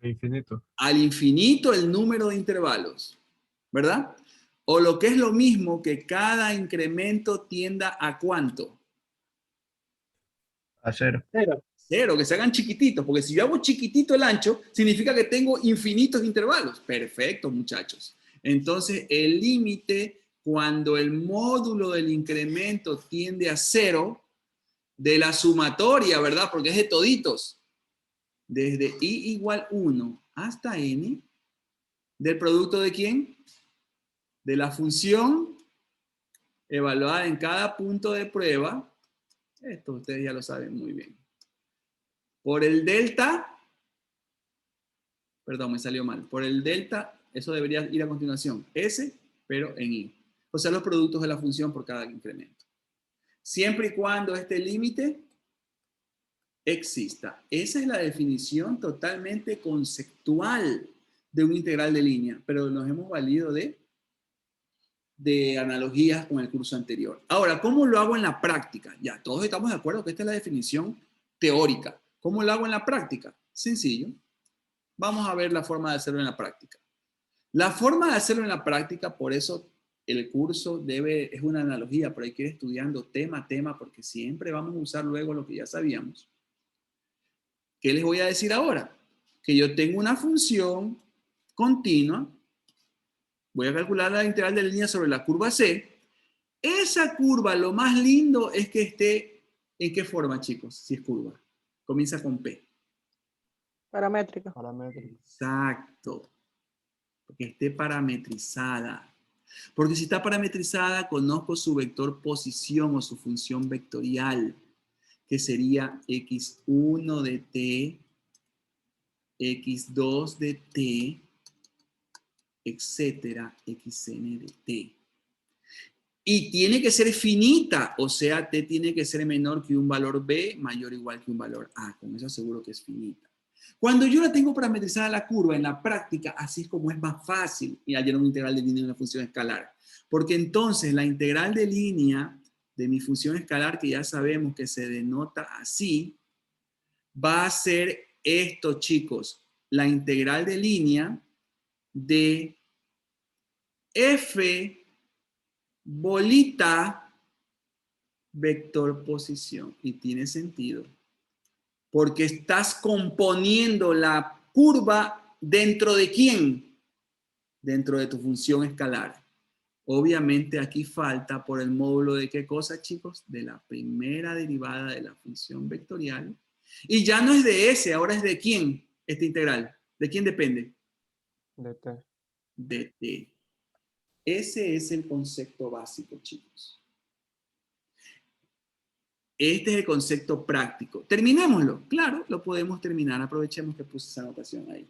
Infinito. Al infinito el número de intervalos, ¿verdad? O lo que es lo mismo, que cada incremento tienda a cuánto. A 0. Cero, que se hagan chiquititos, porque si yo hago chiquitito el ancho, significa que tengo infinitos intervalos. Perfecto, muchachos. Entonces, el límite, cuando el módulo del incremento tiende a 0, de la sumatoria, ¿verdad? Porque es de toditos. Desde i igual 1 hasta n, ¿del producto de quién? De la función evaluada en cada punto de prueba. Esto ustedes ya lo saben muy bien. Por el delta, perdón, me salió mal. Por el delta, eso debería ir a continuación. S, pero en i. O sea, los productos de la función por cada incremento. Siempre y cuando este límite exista. Esa es la definición totalmente conceptual de un integral de línea, pero nos hemos valido de analogías con el curso anterior. Ahora, ¿cómo lo hago en la práctica? Ya, todos estamos de acuerdo que esta es la definición teórica. ¿Cómo lo hago en la práctica? Sencillo. Vamos a ver la forma de hacerlo en la práctica. La forma de hacerlo en la práctica, por eso el curso es una analogía, pero hay que ir estudiando tema a tema, porque siempre vamos a usar luego lo que ya sabíamos. ¿Qué les voy a decir ahora? Que yo tengo una función continua, voy a calcular la integral de línea sobre la curva C. Esa curva, lo más lindo es que esté, ¿en qué forma, chicos? Si es curva. Comienza con P. Paramétrica. Exacto. Que esté parametrizada. Porque si está parametrizada, conozco su vector posición o su función vectorial, que sería x1 de t, x2 de t, etcétera, xn de t. Y tiene que ser finita, o sea, t tiene que ser menor que un valor b, mayor o igual que un valor a. Con eso aseguro que es finita. Cuando yo la tengo parametrizada la curva en la práctica, así es como es más fácil y hallar una integral de línea de una función escalar. Porque entonces la integral de línea de mi función escalar, que ya sabemos que se denota así, va a ser esto, chicos. La integral de línea de f bolita vector posición. Y tiene sentido. Porque estás componiendo la curva dentro de quién? Dentro de tu función escalar. Obviamente aquí falta por el módulo de qué cosa, chicos? De la primera derivada de la función vectorial. Y ya no es de S, ahora es de quién esta integral. ¿De quién depende? De T. De T. Ese es el concepto básico, chicos. Este es el concepto práctico. Terminémoslo. Claro, lo podemos terminar. Aprovechemos que puse esa anotación ahí.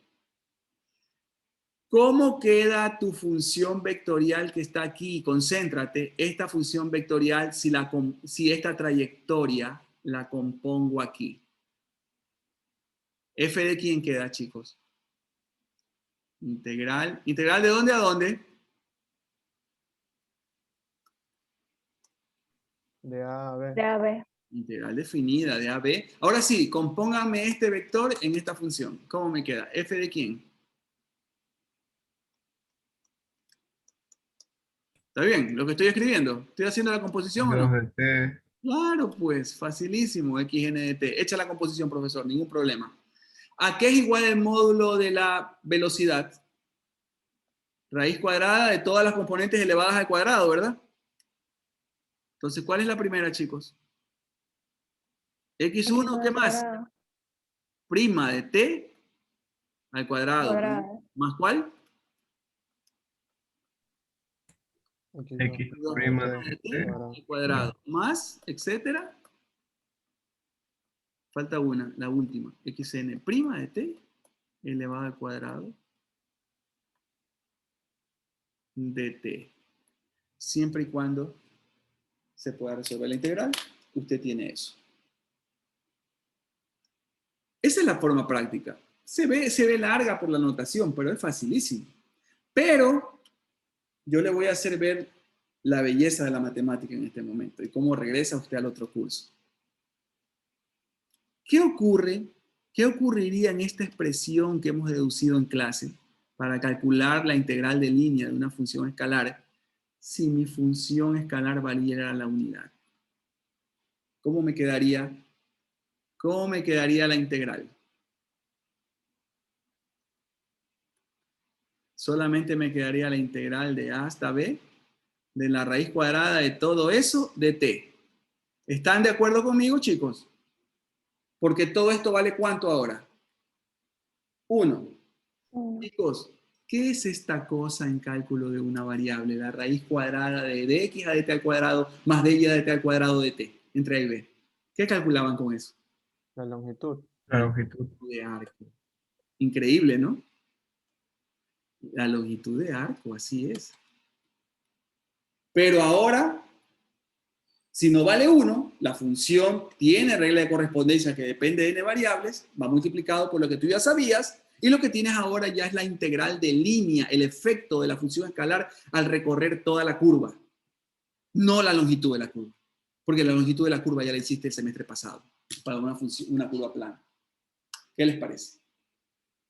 ¿Cómo queda tu función vectorial que está aquí? Concéntrate. Esta función vectorial, si esta trayectoria la compongo aquí. ¿F de quién queda, chicos? Integral. ¿Integral de dónde a dónde? De A a B. De AB. Integral definida de A a B. Ahora sí, compóngame este vector en esta función. ¿Cómo me queda? ¿F de quién? ¿Está bien? Lo que estoy escribiendo. ¿Estoy haciendo la composición o 2 no? de T. Claro, pues, facilísimo. XN de T. Echa la composición, profesor, ningún problema. ¿A qué es igual el módulo de la velocidad? Raíz cuadrada de todas las componentes elevadas al cuadrado, ¿verdad? Entonces, ¿cuál es la primera, chicos? X1, ¿qué más? Cuadrado. Prima de T al cuadrado. Cuadrado. ¿Más cuál? X Dos prima primas de de T T. al cuadrado. Más, etcétera. Falta una, la última. XN prima de T elevado al cuadrado de T. Siempre y cuando se pueda resolver la integral, usted tiene eso. Esa es la forma práctica. Se ve larga por la notación, pero es facilísimo. Pero yo le voy a hacer ver la belleza de la matemática en este momento y cómo regresa usted al otro curso. ¿Qué ocurre? ¿Qué ocurriría en esta expresión que hemos deducido en clase para calcular la integral de línea de una función escalar si mi función escalar valiera la unidad? ¿Cómo me quedaría? ¿Cómo me quedaría la integral? Solamente me quedaría la integral de a hasta b de la raíz cuadrada de todo eso de t. ¿Están de acuerdo conmigo, chicos? Porque todo esto vale ¿cuánto ahora? 1. Chicos, ¿qué es esta cosa en cálculo de una variable? La raíz cuadrada de dx a dt al cuadrado más dy a dt al cuadrado de t, entre a y b. ¿Qué calculaban con eso? La longitud. La longitud. De arco. Increíble, ¿no? La longitud de arco, así es. Pero ahora, Si no vale 1, la función tiene regla de correspondencia que depende de n variables, va multiplicado por lo que tú ya sabías, y lo que tienes ahora ya es la integral de línea, el efecto de la función escalar al recorrer toda la curva, no la longitud de la curva, porque la longitud de la curva ya la hiciste el semestre pasado, para una curva plana. ¿Qué les parece?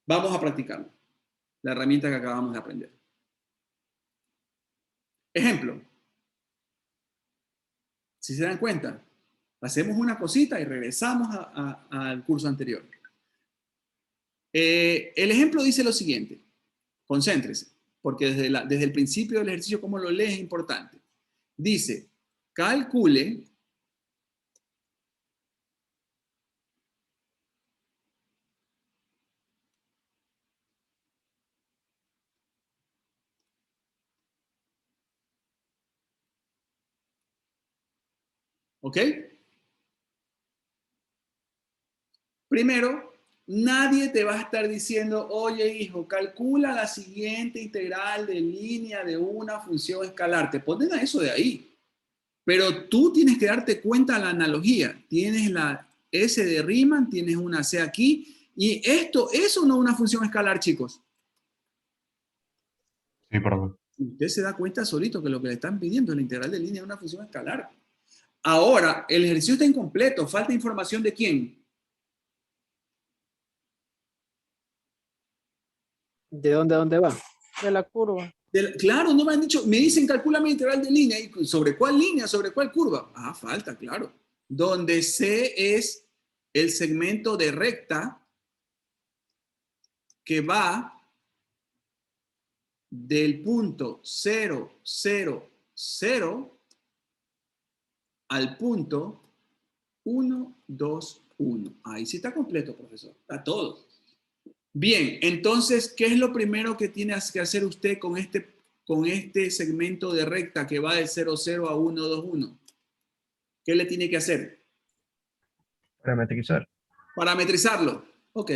Vamos a practicarlo, la herramienta que acabamos de aprender. Ejemplo. Si se dan cuenta, hacemos una cosita y regresamos al curso anterior. El ejemplo dice lo siguiente. Concéntrese, porque desde el principio del ejercicio, cómo lo lees es importante. Dice, calcule ¿ok? Primero, nadie te va a estar diciendo, oye hijo, calcula la siguiente integral de línea de una función escalar. Te ponen a eso de ahí. Pero tú tienes que darte cuenta de la analogía. Tienes la S de Riemann, tienes una C aquí, y eso no es una función escalar, chicos. Sí, perdón. Usted se da cuenta solito que lo que le están pidiendo es la integral de línea de una función escalar. Ahora, el ejercicio está incompleto. ¿Falta información de quién? ¿De dónde a dónde va? De la curva. Claro, no me han dicho, me dicen calcula mi integral de línea. ¿Y sobre cuál línea? ¿Sobre cuál curva? Ah, falta, claro. Donde C es el segmento de recta que va del punto 0, 0, 0 al punto 1, 2, 1. Ahí sí está completo, profesor. Está todo. Bien, entonces, ¿qué es lo primero que tiene que hacer usted con este segmento de recta que va de 0, 0 a 1, 2, 1? ¿Qué le tiene que hacer? Parametrizar. Parametrizarlo. Ok.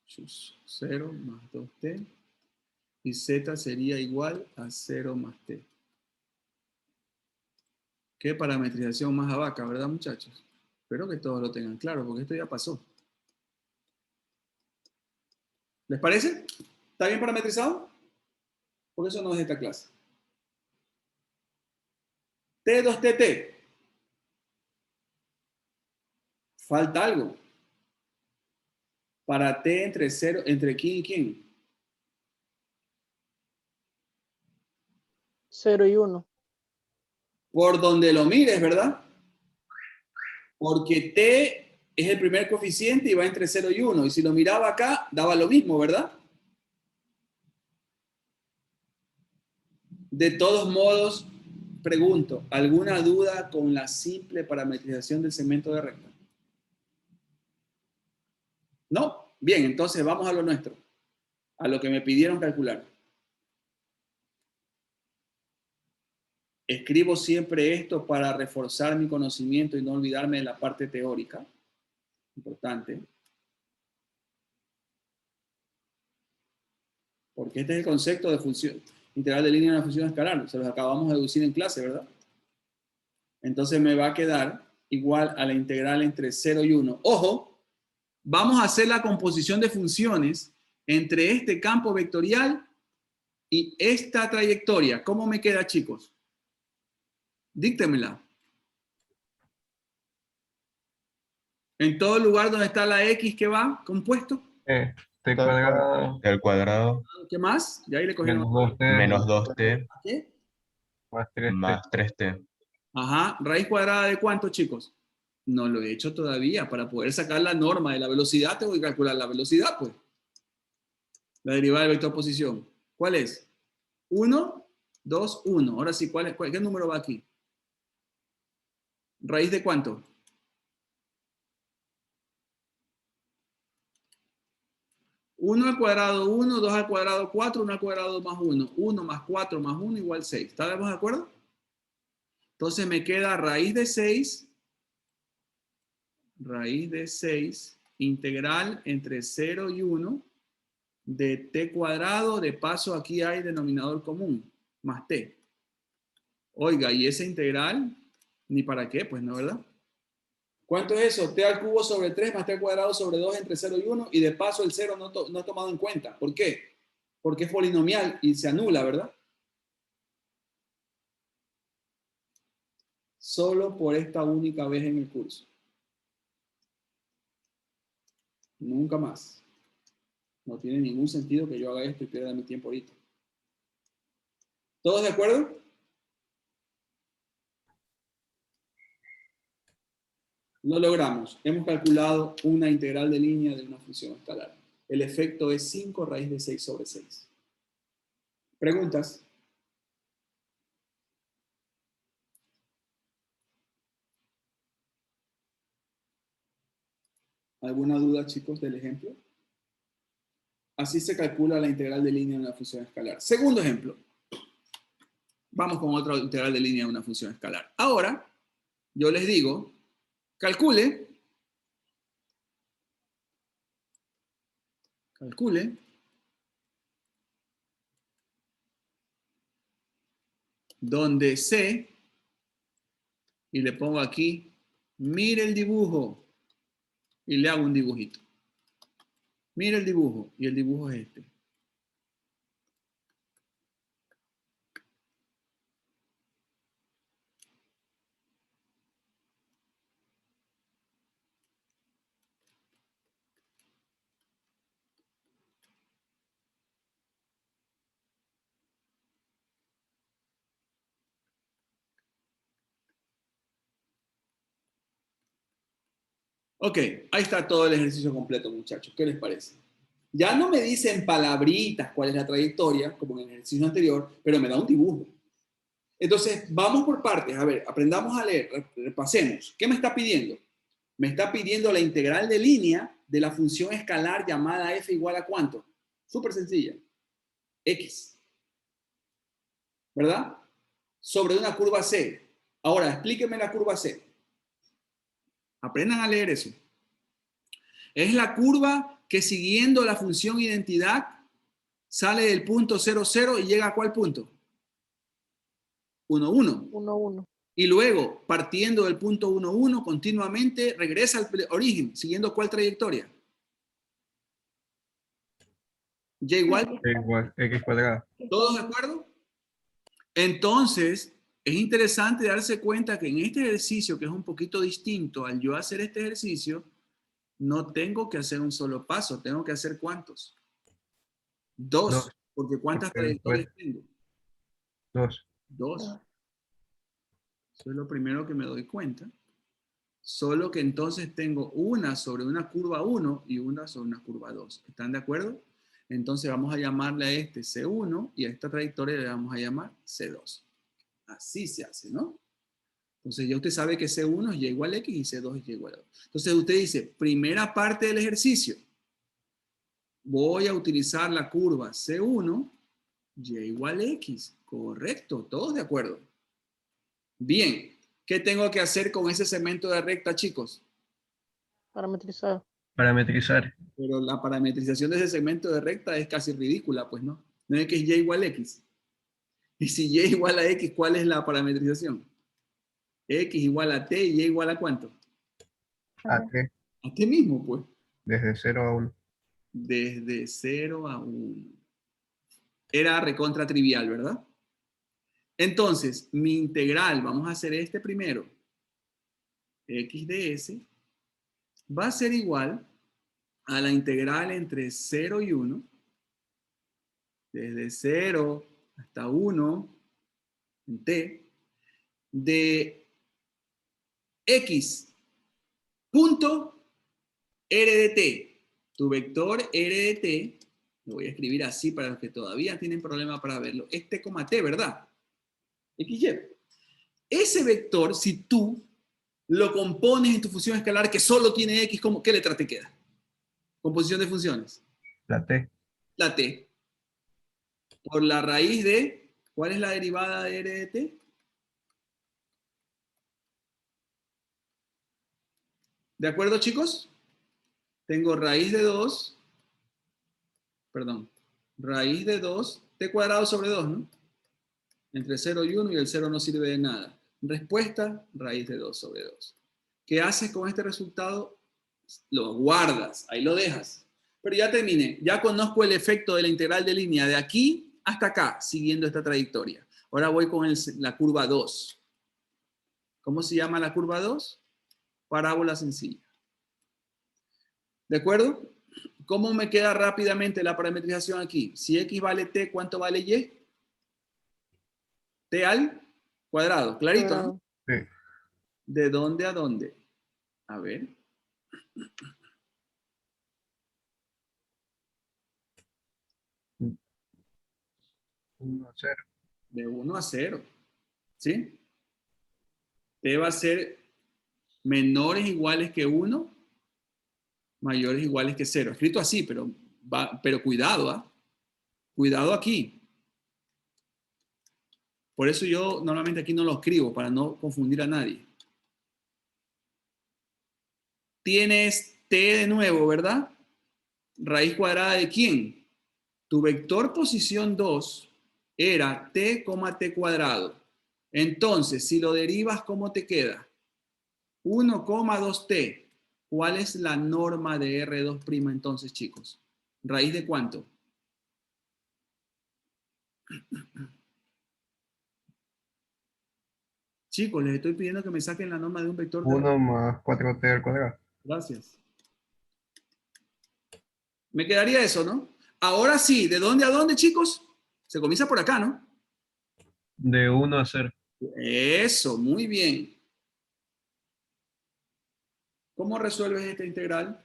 Chus, 0 más 2t. Y z sería igual a 0 más t. Qué parametrización más abaca, ¿verdad, muchachos? Espero que todos lo tengan claro, porque esto ya pasó. ¿Les parece? ¿Está bien parametrizado? Porque eso no es de esta clase. T2TT. Falta algo. Para T entre 0, ¿entre quién y quién? 0 y 1. Por donde lo mires, ¿verdad? Porque T es el primer coeficiente y va entre 0 y 1. Y si lo miraba acá, daba lo mismo, ¿verdad? De todos modos, pregunto, ¿alguna duda con la simple parametrización del segmento de recta? ¿No? Bien, entonces vamos a lo nuestro, a lo que me pidieron calcular. Escribo siempre esto para reforzar mi conocimiento y no olvidarme de la parte teórica. Importante. Porque este es el concepto de función integral de línea de una función escalar. Se los acabamos de deducir en clase, ¿verdad? Entonces me va a quedar igual a la integral entre 0 y 1. Ojo, vamos a hacer la composición de funciones entre este campo vectorial y esta trayectoria. ¿Cómo me queda, chicos? Díctemela. En todo lugar donde está la X que va compuesto. T cuadrado. T al cuadrado ¿Qué más? Ya ahí le cogieron. menos 2t ¿Qué? Más 3t. más 3t. Ajá. ¿Raíz cuadrada de cuánto, chicos? No lo he hecho todavía. Para poder sacar la norma de la velocidad, tengo que calcular la velocidad, pues. La derivada del vector posición. ¿Cuál es? 1, 2, 1. Ahora sí, ¿qué número va aquí? ¿Raíz de cuánto? 1 al cuadrado 1, 2 al cuadrado 4, 1 al cuadrado más 1. 1 más 4 más 1 igual 6. ¿Estamos de acuerdo? Entonces me queda raíz de 6 integral entre 0 y 1 de t cuadrado, de paso aquí hay denominador común, más t. Oiga, ¿y esa integral? ¿Ni para qué? Pues no, ¿verdad? ¿Cuánto es eso? T al cubo sobre 3 más t al cuadrado sobre 2 entre 0 y 1, y de paso el 0 no he tomado en cuenta. ¿Por qué? Porque es polinomial y se anula, ¿verdad? Solo por esta única vez en el curso. Nunca más. No tiene ningún sentido que yo haga esto y pierda mi tiempo ahorita. ¿Todos de acuerdo? Lo logramos. Hemos calculado una integral de línea de una función escalar. El efecto es 5 raíz de 6 sobre 6. ¿Preguntas? ¿Alguna duda, chicos, del ejemplo? Así se calcula la integral de línea de una función escalar. Segundo ejemplo. Vamos con otra integral de línea de una función escalar. Ahora, yo les digo, calcule donde C, y le pongo aquí, mire el dibujo, y le hago un dibujito. Mire el dibujo, y el dibujo es este. Ok, ahí está todo el ejercicio completo, muchachos. ¿Qué les parece? Ya no me dicen palabritas cuál es la trayectoria, como en el ejercicio anterior, pero me da un dibujo. Entonces, vamos por partes. A ver, aprendamos a leer, repasemos. ¿Qué me está pidiendo? Me está pidiendo la integral de línea de la función escalar llamada f igual a ¿cuánto? Súper sencilla. X. ¿Verdad? Sobre una curva C. Ahora, explíqueme la curva C. Aprendan a leer eso. Es la curva que siguiendo la función identidad sale del punto 0, 0 y llega a ¿cuál punto? 1, 1. 1, 1. Y luego, partiendo del punto 1, 1, continuamente regresa al origen, siguiendo ¿cuál trayectoria? Y igual. Igual, X cuadrado. ¿Todos de acuerdo? Entonces, es interesante darse cuenta que en este ejercicio, que es un poquito distinto, al yo hacer este ejercicio, no tengo que hacer un solo paso, tengo que hacer ¿cuántos? Dos, porque ¿cuántas trayectorias tengo? Dos. Dos. Eso es lo primero que me doy cuenta. Solo que entonces tengo una sobre una curva 1 y una sobre una curva 2. ¿Están de acuerdo? Entonces vamos a llamarle a este C1 y a esta trayectoria le vamos a llamar C2. Así se hace, ¿no? Entonces ya usted sabe que C1 es y igual a X y C2 es y igual a 2. Entonces usted dice, primera parte del ejercicio, voy a utilizar la curva C1, y igual a X. Correcto, todos de acuerdo. Bien, ¿qué tengo que hacer con ese segmento de recta, chicos? Parametrizado. Parametrizar. Pero la parametrización de ese segmento de recta es casi ridícula, pues no. No es que es y igual a X. Y si y igual a X, ¿cuál es la parametrización? X igual a T y y igual a ¿cuánto? A T. A T mismo, pues. Desde 0 a 1. Desde 0 a 1. Era recontra trivial, ¿verdad? Entonces, mi integral, vamos a hacer este primero, x de s, va a ser igual a la integral entre 0 y 1, desde 0 hasta 1, en t, de x punto r de t. Tu vector r de t, lo voy a escribir así para los que todavía tienen problema para verlo, es t, t, ¿verdad? XY. Ese vector, si tú lo compones en tu función escalar que solo tiene X, ¿qué letra te queda? Composición de funciones. La T. La T. Por la raíz de, ¿cuál es la derivada de R de T? ¿De acuerdo, chicos? Tengo raíz de 2 perdón, raíz de 2t cuadrado sobre 2, ¿no? Entre 0 y 1 y el 0 no sirve de nada. Respuesta, raíz de 2 sobre 2. ¿Qué haces con este resultado? Lo guardas, ahí lo dejas. Pero ya terminé, ya conozco el efecto de la integral de línea de aquí hasta acá, siguiendo esta trayectoria. Ahora voy con la curva 2. ¿Cómo se llama la curva 2? Parábola sencilla. ¿De acuerdo? ¿Cómo me queda rápidamente la parametrización aquí? Si x vale t, ¿cuánto vale y? T al cuadrado. Clarito, ¿no? Sí. ¿De dónde a dónde? A ver. Uno a 0. De 1 a 0. ¿Sí? T va a ser menores iguales que 1, mayores iguales que 0. Escrito así, pero cuidado, ¿ah? Cuidado aquí. Por eso yo normalmente aquí no lo escribo, para no confundir a nadie. Tienes t de nuevo, ¿verdad? Raíz cuadrada de ¿quién? Tu vector posición 2 era t, t cuadrado. Entonces, si lo derivas, ¿cómo te queda? 1,2t. ¿Cuál es la norma de R2' entonces, chicos? ¿Raíz de cuánto? Chicos, les estoy pidiendo que me saquen la norma de un vector de 1 más 4t al cuadrado. Gracias. Me quedaría eso, ¿no? Ahora sí, ¿de dónde a dónde, chicos? Se comienza por acá, ¿no? De 1 a 0. Eso, muy bien. ¿Cómo resuelves esta integral?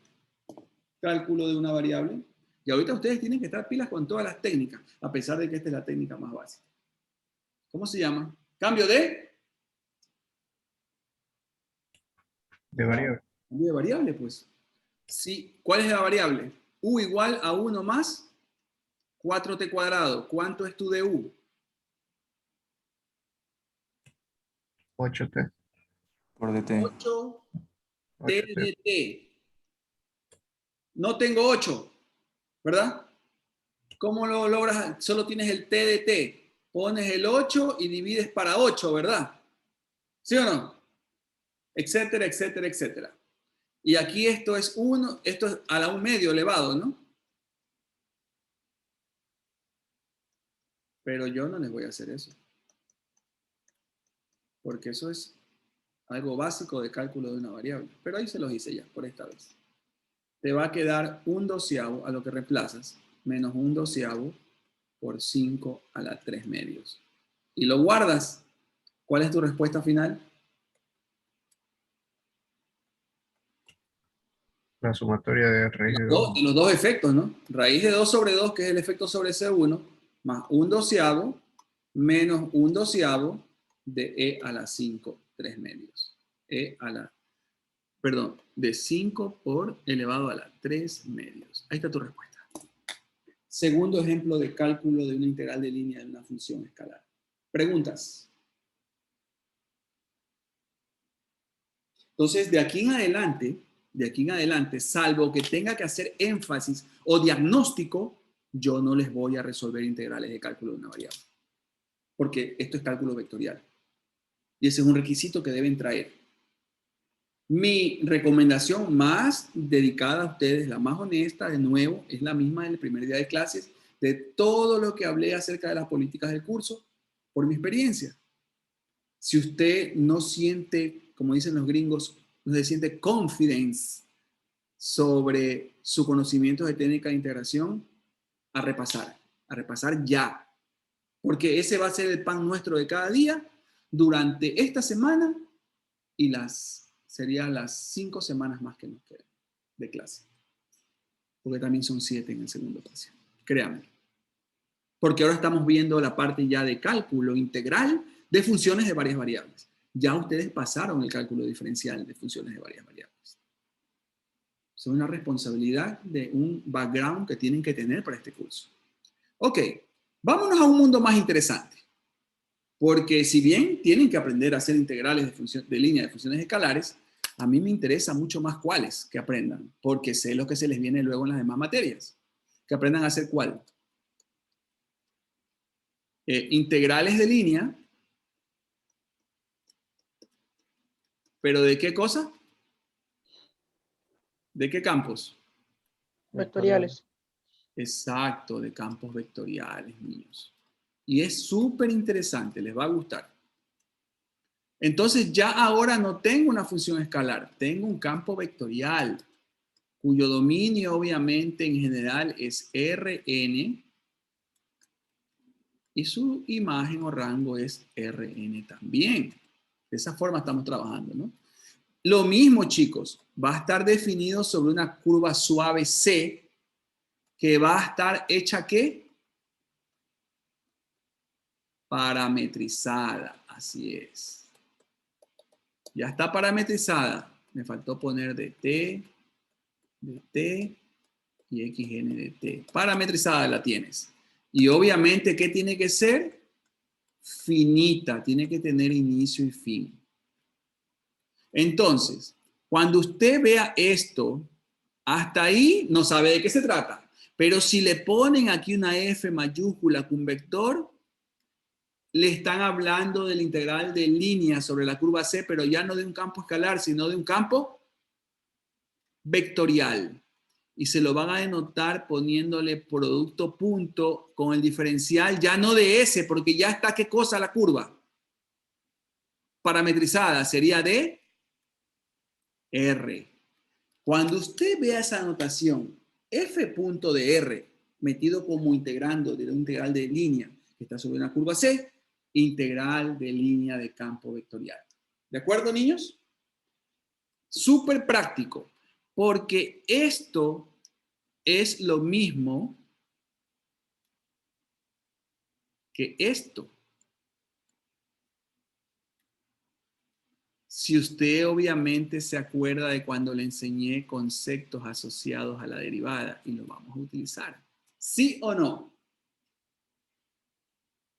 Cálculo de una variable. Y ahorita ustedes tienen que estar pilas con todas las técnicas, a pesar de que esta es la técnica más básica. ¿Cómo se llama? Cambio de variable. cambio de variable, pues. Sí. ¿Cuál es la variable? U igual a 1 más 4t cuadrado. ¿Cuánto es tu de U? 8t. Por DT. 8 t 8t. de t. No tengo 8, ¿verdad? ¿Cómo lo logras? Solo tienes el t de t. Pones el 8 y divides para 8, ¿verdad? ¿Sí o no? Etcétera, etcétera, etcétera. Y aquí esto es 1, esto es a la 1 medio elevado, ¿no? Pero yo no les voy a hacer eso. Porque eso es algo básico de cálculo de una variable. Pero ahí se los hice ya, por esta vez. Te va a quedar 1/12 a lo que reemplazas, menos 1/12 por 5 a la 3 medios. Y lo guardas. ¿Cuál es tu respuesta final? La sumatoria de raíz de 2. De los dos efectos, ¿no? Raíz de 2 sobre 2, que es el efecto sobre C1, más 1/12 menos 1/12 de e a la 5, 3 medios. De 5 por elevado a la 3 medios. Ahí está tu respuesta. Segundo ejemplo de cálculo de una integral de línea de una función escalar. ¿Preguntas? Entonces, de aquí en adelante, salvo que tenga que hacer énfasis o diagnóstico, yo no les voy a resolver integrales de cálculo de una variable. Porque esto es cálculo vectorial. Y ese es un requisito que deben traer. Mi recomendación más dedicada a ustedes, la más honesta, de nuevo, es la misma del primer día de clases, de todo lo que hablé acerca de las políticas del curso, por mi experiencia. Si usted no siente, como dicen los gringos, no se siente confidence sobre su conocimiento de técnica de integración, a repasar ya. Porque ese va a ser el pan nuestro de cada día durante esta semana y serían las 5 semanas más que nos quedan de clase. Porque también son 7 en el segundo parcial. Créanme. Porque ahora estamos viendo la parte ya de cálculo integral de funciones de varias variables. Ya ustedes pasaron el cálculo diferencial de funciones de varias variables. Es una responsabilidad de un background que tienen que tener para este curso. Ok, vámonos a un mundo más interesante. Porque si bien tienen que aprender a hacer integrales de línea de funciones escalares, a mí me interesa mucho más cuáles que aprendan, porque sé lo que se les viene luego en las demás materias. Que aprendan a hacer ¿cuál? Integrales de línea. ¿Pero de qué cosa? ¿De qué campos? Vectoriales. Exacto, de campos vectoriales, niños. Y es súper interesante, les va a gustar. Entonces ya ahora no tengo una función escalar, tengo un campo vectorial, cuyo dominio obviamente en general es Rn y su imagen o rango es Rn también. De esa forma estamos trabajando, ¿no? Lo mismo, chicos, va a estar definido sobre una curva suave C que va a estar hecha ¿qué? Parametrizada, así es. Ya está parametrizada. Me faltó poner de t y xn de t. Parametrizada la tienes. Y obviamente, ¿qué tiene que ser? Finita, tiene que tener inicio y fin. Entonces, cuando usted vea esto, hasta ahí no sabe de qué se trata. Pero si le ponen aquí una F mayúscula con vector, le están hablando del integral de línea sobre la curva C, pero ya no de un campo escalar, sino de un campo vectorial. Y se lo van a denotar poniéndole producto punto con el diferencial, ya no de S, porque ya está ¿qué cosa la curva? Parametrizada, sería de R. Cuando usted vea esa anotación, F punto de R, metido como integrando de un integral de línea que está sobre una curva C, integral de línea de campo vectorial. ¿De acuerdo, niños? Súper práctico, porque esto es lo mismo que esto. Si usted obviamente se acuerda de cuando le enseñé conceptos asociados a la derivada y lo vamos a utilizar. ¿Sí o no?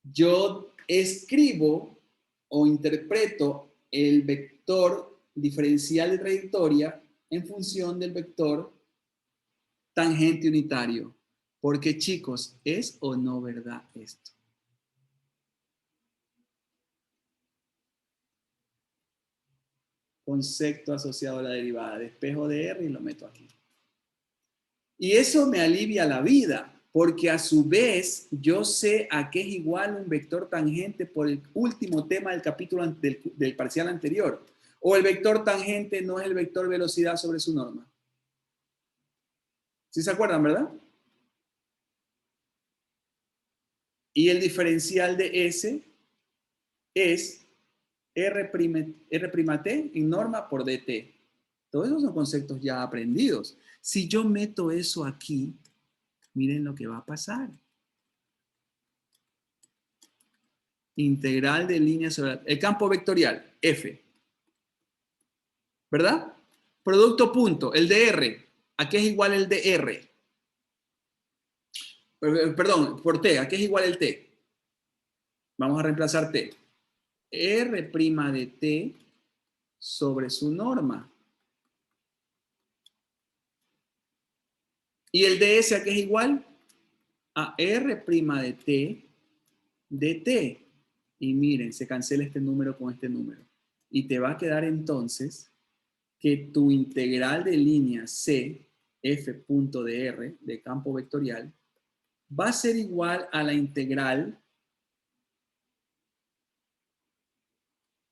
Yo escribo o interpreto el vector diferencial de trayectoria en función del vector tangente unitario. Porque, chicos, ¿es o no verdad esto? Concepto asociado a la derivada. Despejo de R y lo meto aquí. Y eso me alivia la vida, porque a su vez yo sé a qué es igual un vector tangente por el último tema del capítulo del parcial anterior. O el vector tangente no es el vector velocidad sobre su norma. ¿Sí se acuerdan, verdad? Y el diferencial de S es R'T en norma por dt. Todos esos son conceptos ya aprendidos. Si yo meto eso aquí, miren lo que va a pasar. Integral de línea sobre el campo vectorial, F. ¿Verdad? Producto punto, el de R. ¿A qué es igual el de R? Perdón, por T. ¿A qué es igual el T? Vamos a reemplazar T. R' de T sobre su norma. ¿Y el ds a qué es igual? A R' de T de T. Y miren, se cancela este número con este número. Y te va a quedar entonces que tu integral de línea C, f punto de R, de campo vectorial, va a ser igual a la integral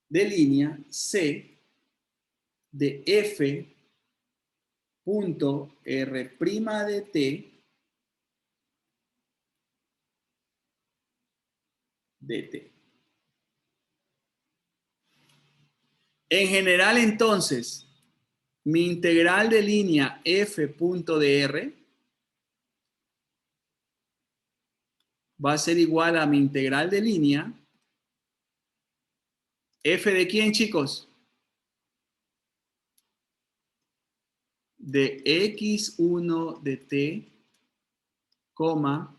de línea C de f punto R' de T dt. En general, entonces, mi integral de línea f punto de R va a ser igual a mi integral de línea f de quién, chicos? De x1 de t, coma,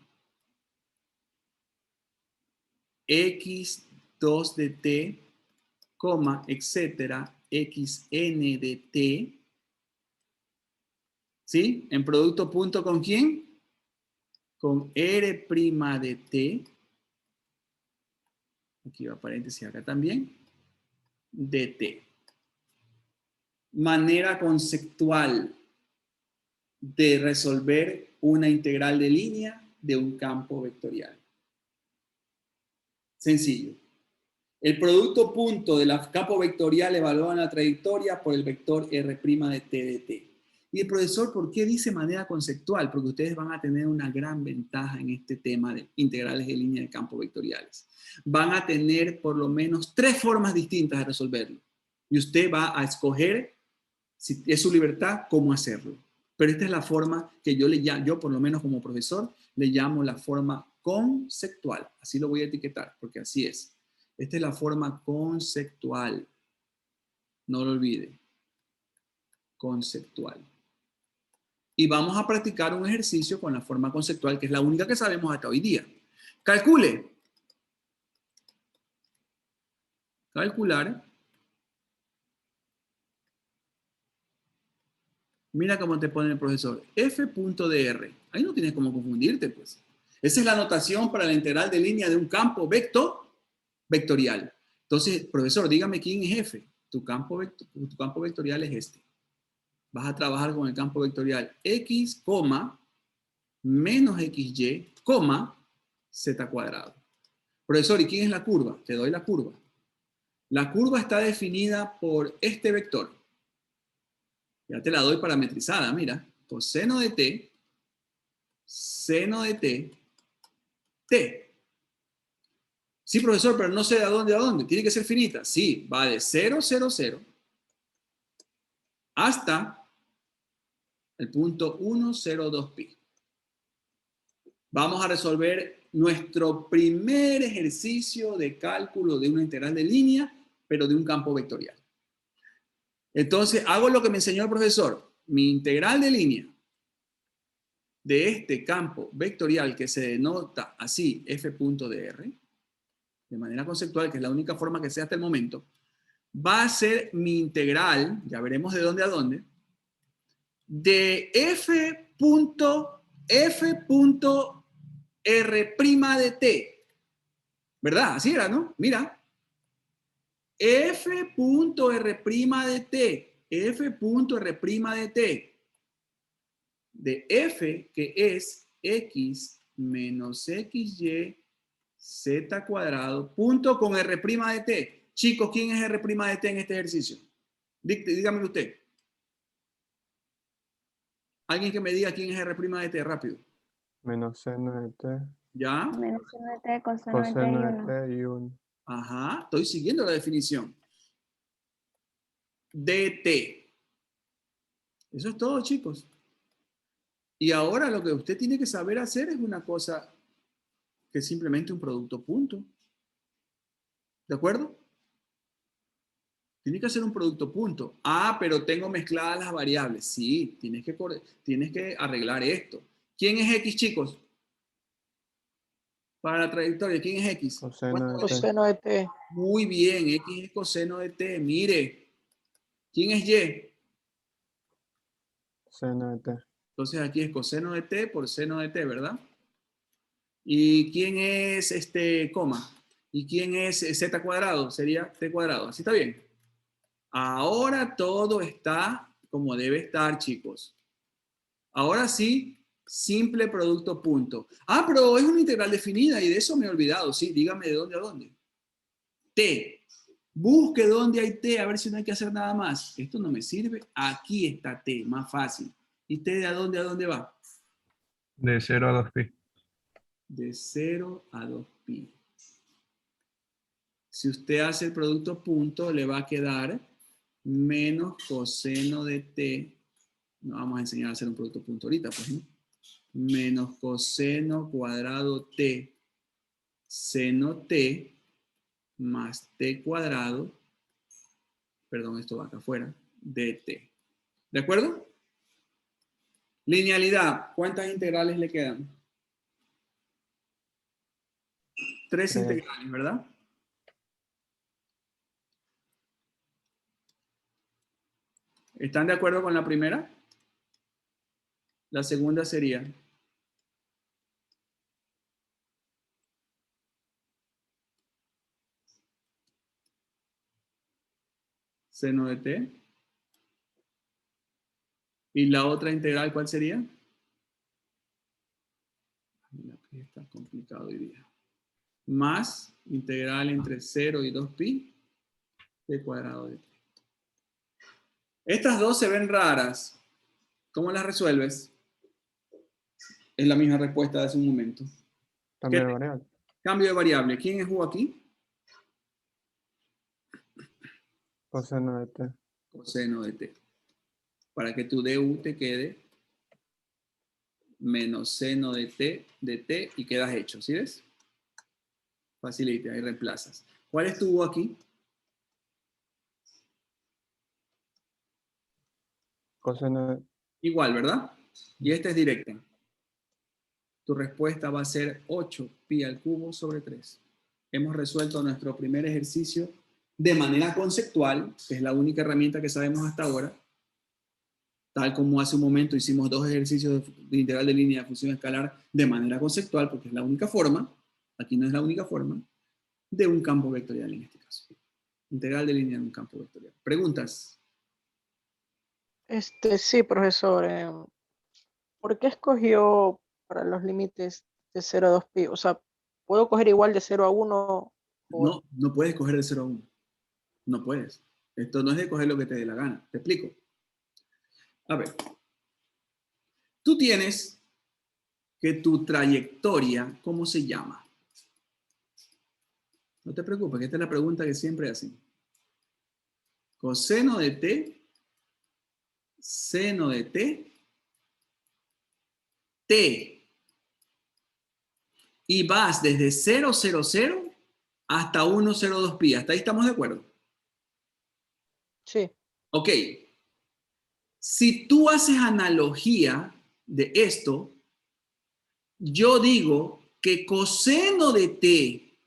x2 de t, coma, etcétera, xn de t, ¿sí? En producto punto ¿con quién? con R' de t, aquí va paréntesis acá también, de t. Manera conceptual de resolver una integral de línea de un campo vectorial. Sencillo. El producto punto del campo vectorial evalúa la trayectoria por el vector R' de t de t. Y el profesor, ¿por qué dice manera conceptual? Porque ustedes van a tener una gran ventaja en este tema de integrales de línea de campos vectoriales. Van a tener por lo menos 3 formas distintas de resolverlo. Y usted va a escoger, si es su libertad, cómo hacerlo. Pero esta es la forma que yo por lo menos como profesor, le llamo la forma conceptual. Así lo voy a etiquetar, porque así es. Esta es la forma conceptual. No lo olvide. Conceptual. Y vamos a practicar un ejercicio con la forma conceptual, que es la única que sabemos hasta hoy día. Calcule. Calcular. Mira cómo te pone el profesor. F.dr. Ahí no tienes cómo confundirte, pues. Esa es la notación para la integral de línea de un campo vectorial. Entonces, profesor, dígame quién es F. Tu campo vectorial es este. Vas a trabajar con el campo vectorial X, menos XY, Z cuadrado. Profesor, ¿y quién es la curva? Te doy la curva. La curva está definida por este vector. Ya te la doy parametrizada, mira. Coseno de t, seno de t, t. Sí, profesor, pero no sé de dónde a dónde. ¿Tiene que ser finita? Sí, va de 0, 0, 0 hasta el punto 1, 0, 2 pi. Vamos a resolver nuestro primer ejercicio de cálculo de una integral de línea, pero de un campo vectorial. Entonces, hago lo que me enseñó el profesor. Mi integral de línea de este campo vectorial que se denota así, f.dr, de manera conceptual, que es la única forma que sé hasta el momento, va a ser mi integral, ya veremos de dónde a dónde, de f.r' de t. ¿Verdad? Así era, ¿no? Mira. f.r' de t. f.r' de t. De f, que es x menos xy z cuadrado, punto con r' de t. Chicos, ¿quién es r' de t en este ejercicio? Dígamelo usted. Alguien que me diga quién es r' de t, rápido. Menos seno de t, ¿Ya? Menos seno de t, coseno de t y coseno de 1. t y 1. Ajá, estoy siguiendo la definición. dt. Eso es todo, chicos. Y ahora lo que usted tiene que saber hacer es una cosa que es simplemente un producto punto. ¿De acuerdo? Tiene que hacer un producto punto. Ah, pero tengo mezcladas las variables. Sí, tienes que arreglar esto. ¿Quién es X, chicos? Para la trayectoria, ¿quién es X? Coseno de t, Coseno de t. Muy bien, X es coseno de t. Mire, ¿quién es Y? seno de t, Entonces aquí es coseno de t por seno de t, ¿verdad? ¿Y quién es coma? ¿Y quién es z cuadrado? Sería t cuadrado. ¿Así está bien? Ahora todo está como debe estar, chicos. Ahora sí, simple producto punto. Ah, pero es una integral definida y de eso me he olvidado. Sí, dígame de dónde a dónde. T. Busque dónde hay T, a ver si no hay que hacer nada más. Esto no me sirve. Aquí está T, más fácil. ¿Y T de a dónde va? de 0 a 2 pi. De 0 a 2 pi. Si usted hace el producto punto, le va a quedar menos coseno de t. No vamos a enseñar a hacer un producto punto ahorita, pues, ¿no? Menos coseno cuadrado t, seno t, más t cuadrado, perdón, esto va acá afuera, dt. ¿De acuerdo? Linealidad, ¿cuántas integrales le quedan? 3 integrales, ¿verdad? ¿Están de acuerdo con la primera? La segunda sería Seno de t. ¿Y la otra integral cuál sería? Aquí está complicado hoy día. Más integral entre 0 y 2pi de cuadrado de t. Estas dos se ven raras. ¿Cómo las resuelves? Es la misma respuesta de hace un momento. Cambio de variable. Cambio de variable. ¿Quién es U aquí? Coseno de t. Coseno de t. Para que tu du te quede menos seno de t y quedas hecho. ¿Sí ves? Facilita, ahí reemplazas. ¿Cuál es tu U aquí? Coseno de... Igual, ¿verdad? Y esta es directa. Tu respuesta va a ser 8pi al cubo sobre 3. Hemos resuelto nuestro primer ejercicio de manera conceptual, que es la única herramienta que sabemos hasta ahora. Tal como hace un momento hicimos 2 ejercicios de integral de línea de función escalar de manera conceptual, porque es la única forma, aquí no es la única forma, de un campo vectorial en este caso. Integral de línea de un campo vectorial. ¿Preguntas? Sí, profesor. ¿Por qué escogió para los límites de 0 a 2pi? O sea, ¿puedo coger igual de 0 a 1? No, no puedes coger de 0 a 1. No puedes. Esto no es de coger lo que te dé la gana. Te explico. A ver. Tú tienes que tu trayectoria, ¿cómo se llama? No te preocupes, que esta es la pregunta que siempre hacen. Coseno de t, seno de t, t. Y vas desde 0, 0, 0 hasta 1, 0, 2 pi. ¿Hasta ahí estamos de acuerdo? Sí. Ok. Si tú haces analogía de esto, yo digo que coseno de t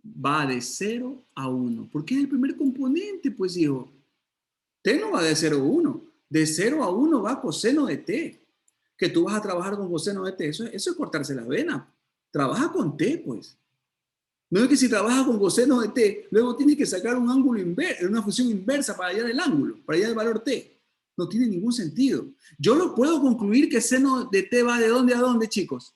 va de 0 a 1. Porque es el primer componente, pues, hijo. T no va de 0 a 1. De 0 a 1 va coseno de t. Que tú vas a trabajar con coseno de t. Eso es cortarse la vena. Trabaja con t, pues. No es que si trabajas con coseno de t, luego tienes que sacar un ángulo inverso, una función inversa para hallar el ángulo, para hallar el valor t. No tiene ningún sentido. Yo lo puedo concluir que seno de t va de dónde a dónde, chicos.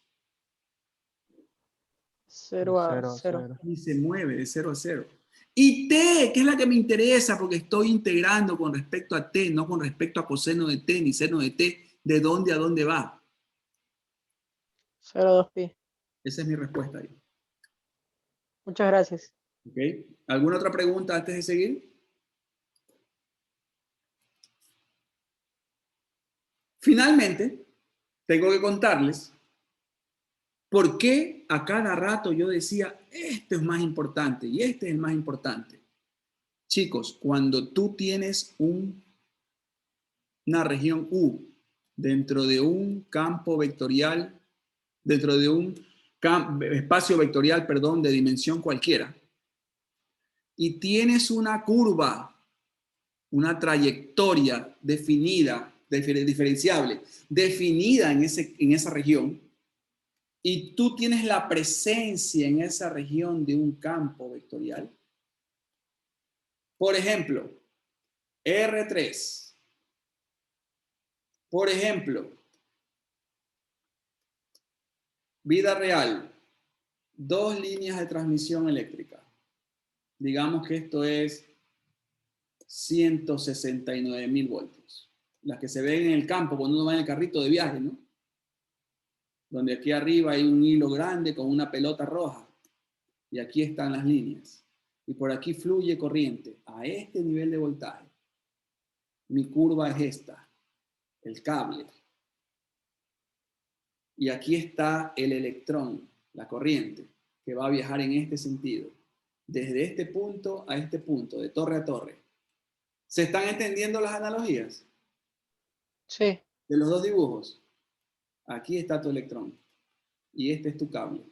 0 a 0 a 0. 0. Y se mueve de 0 a 0. Y t, que es la que me interesa porque estoy integrando con respecto a t, no con respecto a coseno de t ni seno de t, de dónde a dónde va. 0 a 2pi. Esa es mi respuesta ahí. Muchas gracias. ¿Ok? ¿Alguna otra pregunta antes de seguir? Finalmente, tengo que contarles por qué a cada rato yo decía, este es más importante y este es el más importante. Chicos, cuando tú tienes una región U dentro de un campo vectorial, dentro de un espacio vectorial, perdón, de dimensión cualquiera, y tienes una curva, una trayectoria definida, diferenciable, definida en esa región, y tú tienes la presencia en esa región de un campo vectorial. Por ejemplo, R3. Por ejemplo, vida real, 2 líneas de transmisión eléctrica. Digamos que esto es 169.000 voltios. Las que se ven en el campo cuando uno va en el carrito de viaje, ¿no? Donde aquí arriba hay un hilo grande con una pelota roja. Y aquí están las líneas. Y por aquí fluye corriente a este nivel de voltaje. Mi curva es esta, el cable. Y aquí está el electrón, la corriente, que va a viajar en este sentido. Desde este punto a este punto, de torre a torre. ¿Se están entendiendo las analogías? Sí. De los dos dibujos. Aquí está tu electrón. Y este es tu cable.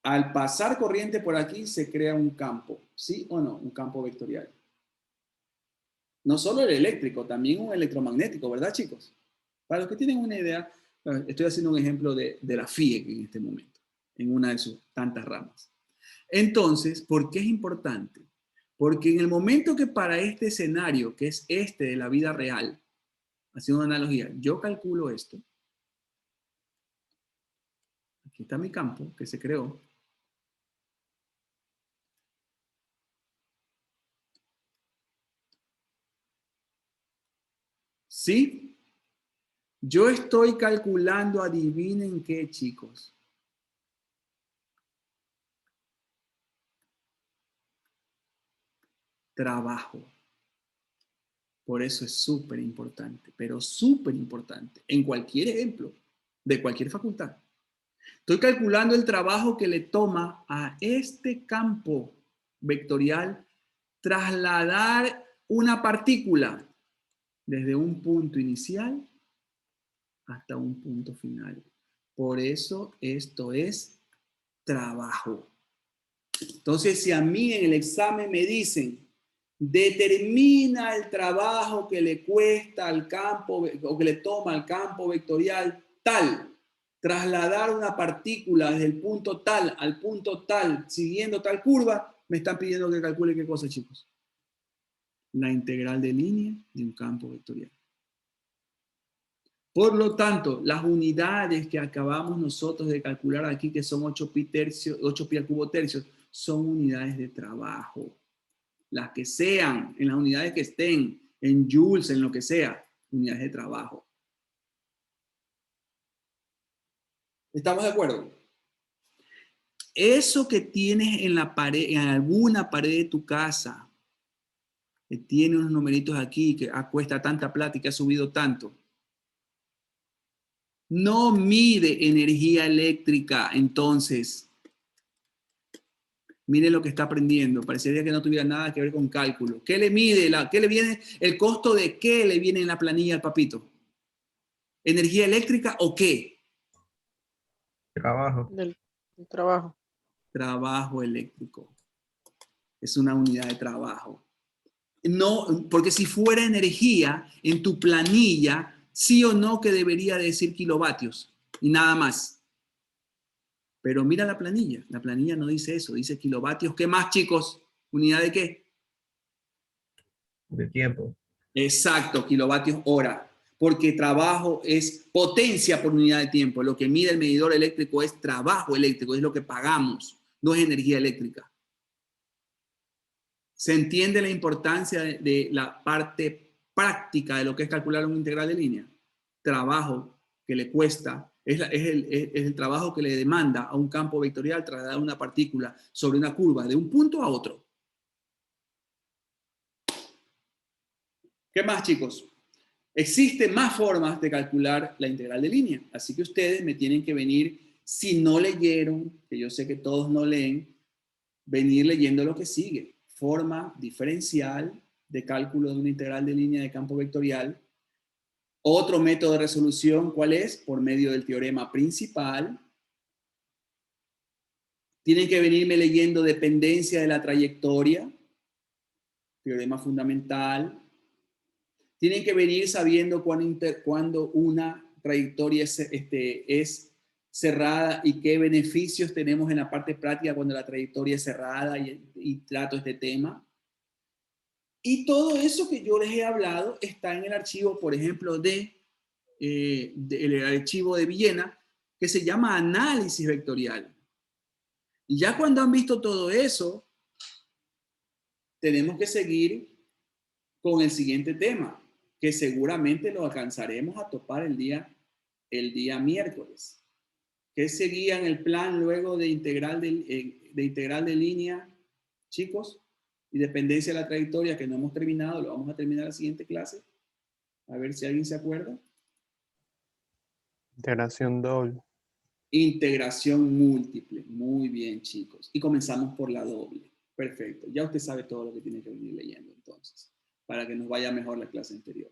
Al pasar corriente por aquí se crea un campo. ¿Sí o no? Un campo vectorial. No solo el eléctrico, también un electromagnético, ¿verdad, chicos? Para los que tienen una idea, estoy haciendo un ejemplo de la FIEC en este momento, en una de sus tantas ramas. Entonces, ¿por qué es importante? Porque en el momento que para este escenario, que es este de la vida real, haciendo una analogía, yo calculo esto, aquí está mi campo que se creó, ¿sí? Yo estoy calculando, adivinen qué, chicos. Trabajo. Por eso es súper importante, pero súper importante, en cualquier ejemplo, de cualquier facultad. Estoy calculando el trabajo que le toma a este campo vectorial trasladar una partícula desde un punto inicial hasta un punto final. Por eso esto es trabajo. Entonces, si a mí en el examen me dicen, determina el trabajo que le cuesta al campo o que le toma al campo vectorial tal, trasladar una partícula desde el punto tal al punto tal, siguiendo tal curva, me están pidiendo que calcule qué cosa, chicos. La integral de línea de un campo vectorial. Por lo tanto, las unidades que acabamos nosotros de calcular aquí, que son 8 pi al cubo tercios, son unidades de trabajo. Las que sean, en las unidades que estén, en joules, en lo que sea, unidades de trabajo. ¿Estamos de acuerdo? Eso que tienes en la pared, en alguna pared de tu casa, que tiene unos numeritos aquí, que cuesta tanta plata y que ha subido tanto, no mide energía eléctrica. Entonces, mire lo que está aprendiendo. Parecería que no tuviera nada que ver con cálculo. ¿Qué le mide? ¿Qué le viene? ¿El costo de qué le viene en la planilla al papito? ¿Energía eléctrica o qué? Trabajo. Del trabajo. Trabajo eléctrico. Es una unidad de trabajo. No, porque si fuera energía, en tu planilla, sí o no que debería decir kilovatios y nada más. Pero mira la planilla no dice eso, dice kilovatios. ¿Qué más, chicos? ¿Unidad de qué? De tiempo. Exacto, kilovatios hora. Porque trabajo es potencia por unidad de tiempo. Lo que mide el medidor eléctrico es trabajo eléctrico, es lo que pagamos, no es energía eléctrica. ¿Se entiende la importancia de la parte práctica de lo que es calcular una integral de línea? Trabajo que le cuesta, es el trabajo que le demanda a un campo vectorial trasladar una partícula sobre una curva de un punto a otro. ¿Qué más, chicos? Existen más formas de calcular la integral de línea, así que ustedes me tienen que venir, si no leyeron, que yo sé que todos no leen, venir leyendo lo que sigue. Forma diferencial de cálculo de una integral de línea de campo vectorial. Otro método de resolución, ¿cuál es? Por medio del teorema principal. Tienen que venirme leyendo dependencia de la trayectoria, teorema fundamental. Tienen que venir sabiendo cuando una trayectoria es cerrada y qué beneficios tenemos en la parte práctica cuando la trayectoria es cerrada y trato este tema. Y todo eso que yo les he hablado está en el archivo, por ejemplo, el archivo de Villena, que se llama análisis vectorial. Y ya cuando han visto todo eso, tenemos que seguir con el siguiente tema, que seguramente lo alcanzaremos a topar el día miércoles. ¿Qué seguía en el plan luego de integral de línea, chicos? Y dependencia de la trayectoria, que no hemos terminado, lo vamos a terminar en la siguiente clase. A ver si alguien se acuerda. Integración doble. Integración múltiple. Muy bien, chicos. Y comenzamos por la doble. Perfecto. Ya usted sabe todo lo que tiene que venir leyendo entonces, para que nos vaya mejor la clase anterior.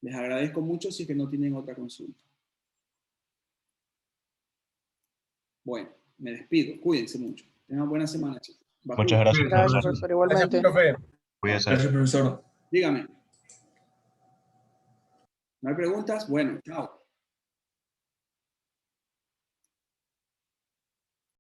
Les agradezco mucho si es que no tienen otra consulta. Bueno, me despido. Cuídense mucho. Tengan buena semana, chicos. Muchas gracias. Gracias, profesor, igualmente. Gracias, profe. Cuídese. Gracias, profesor. Dígame. ¿No hay preguntas? Bueno, chao.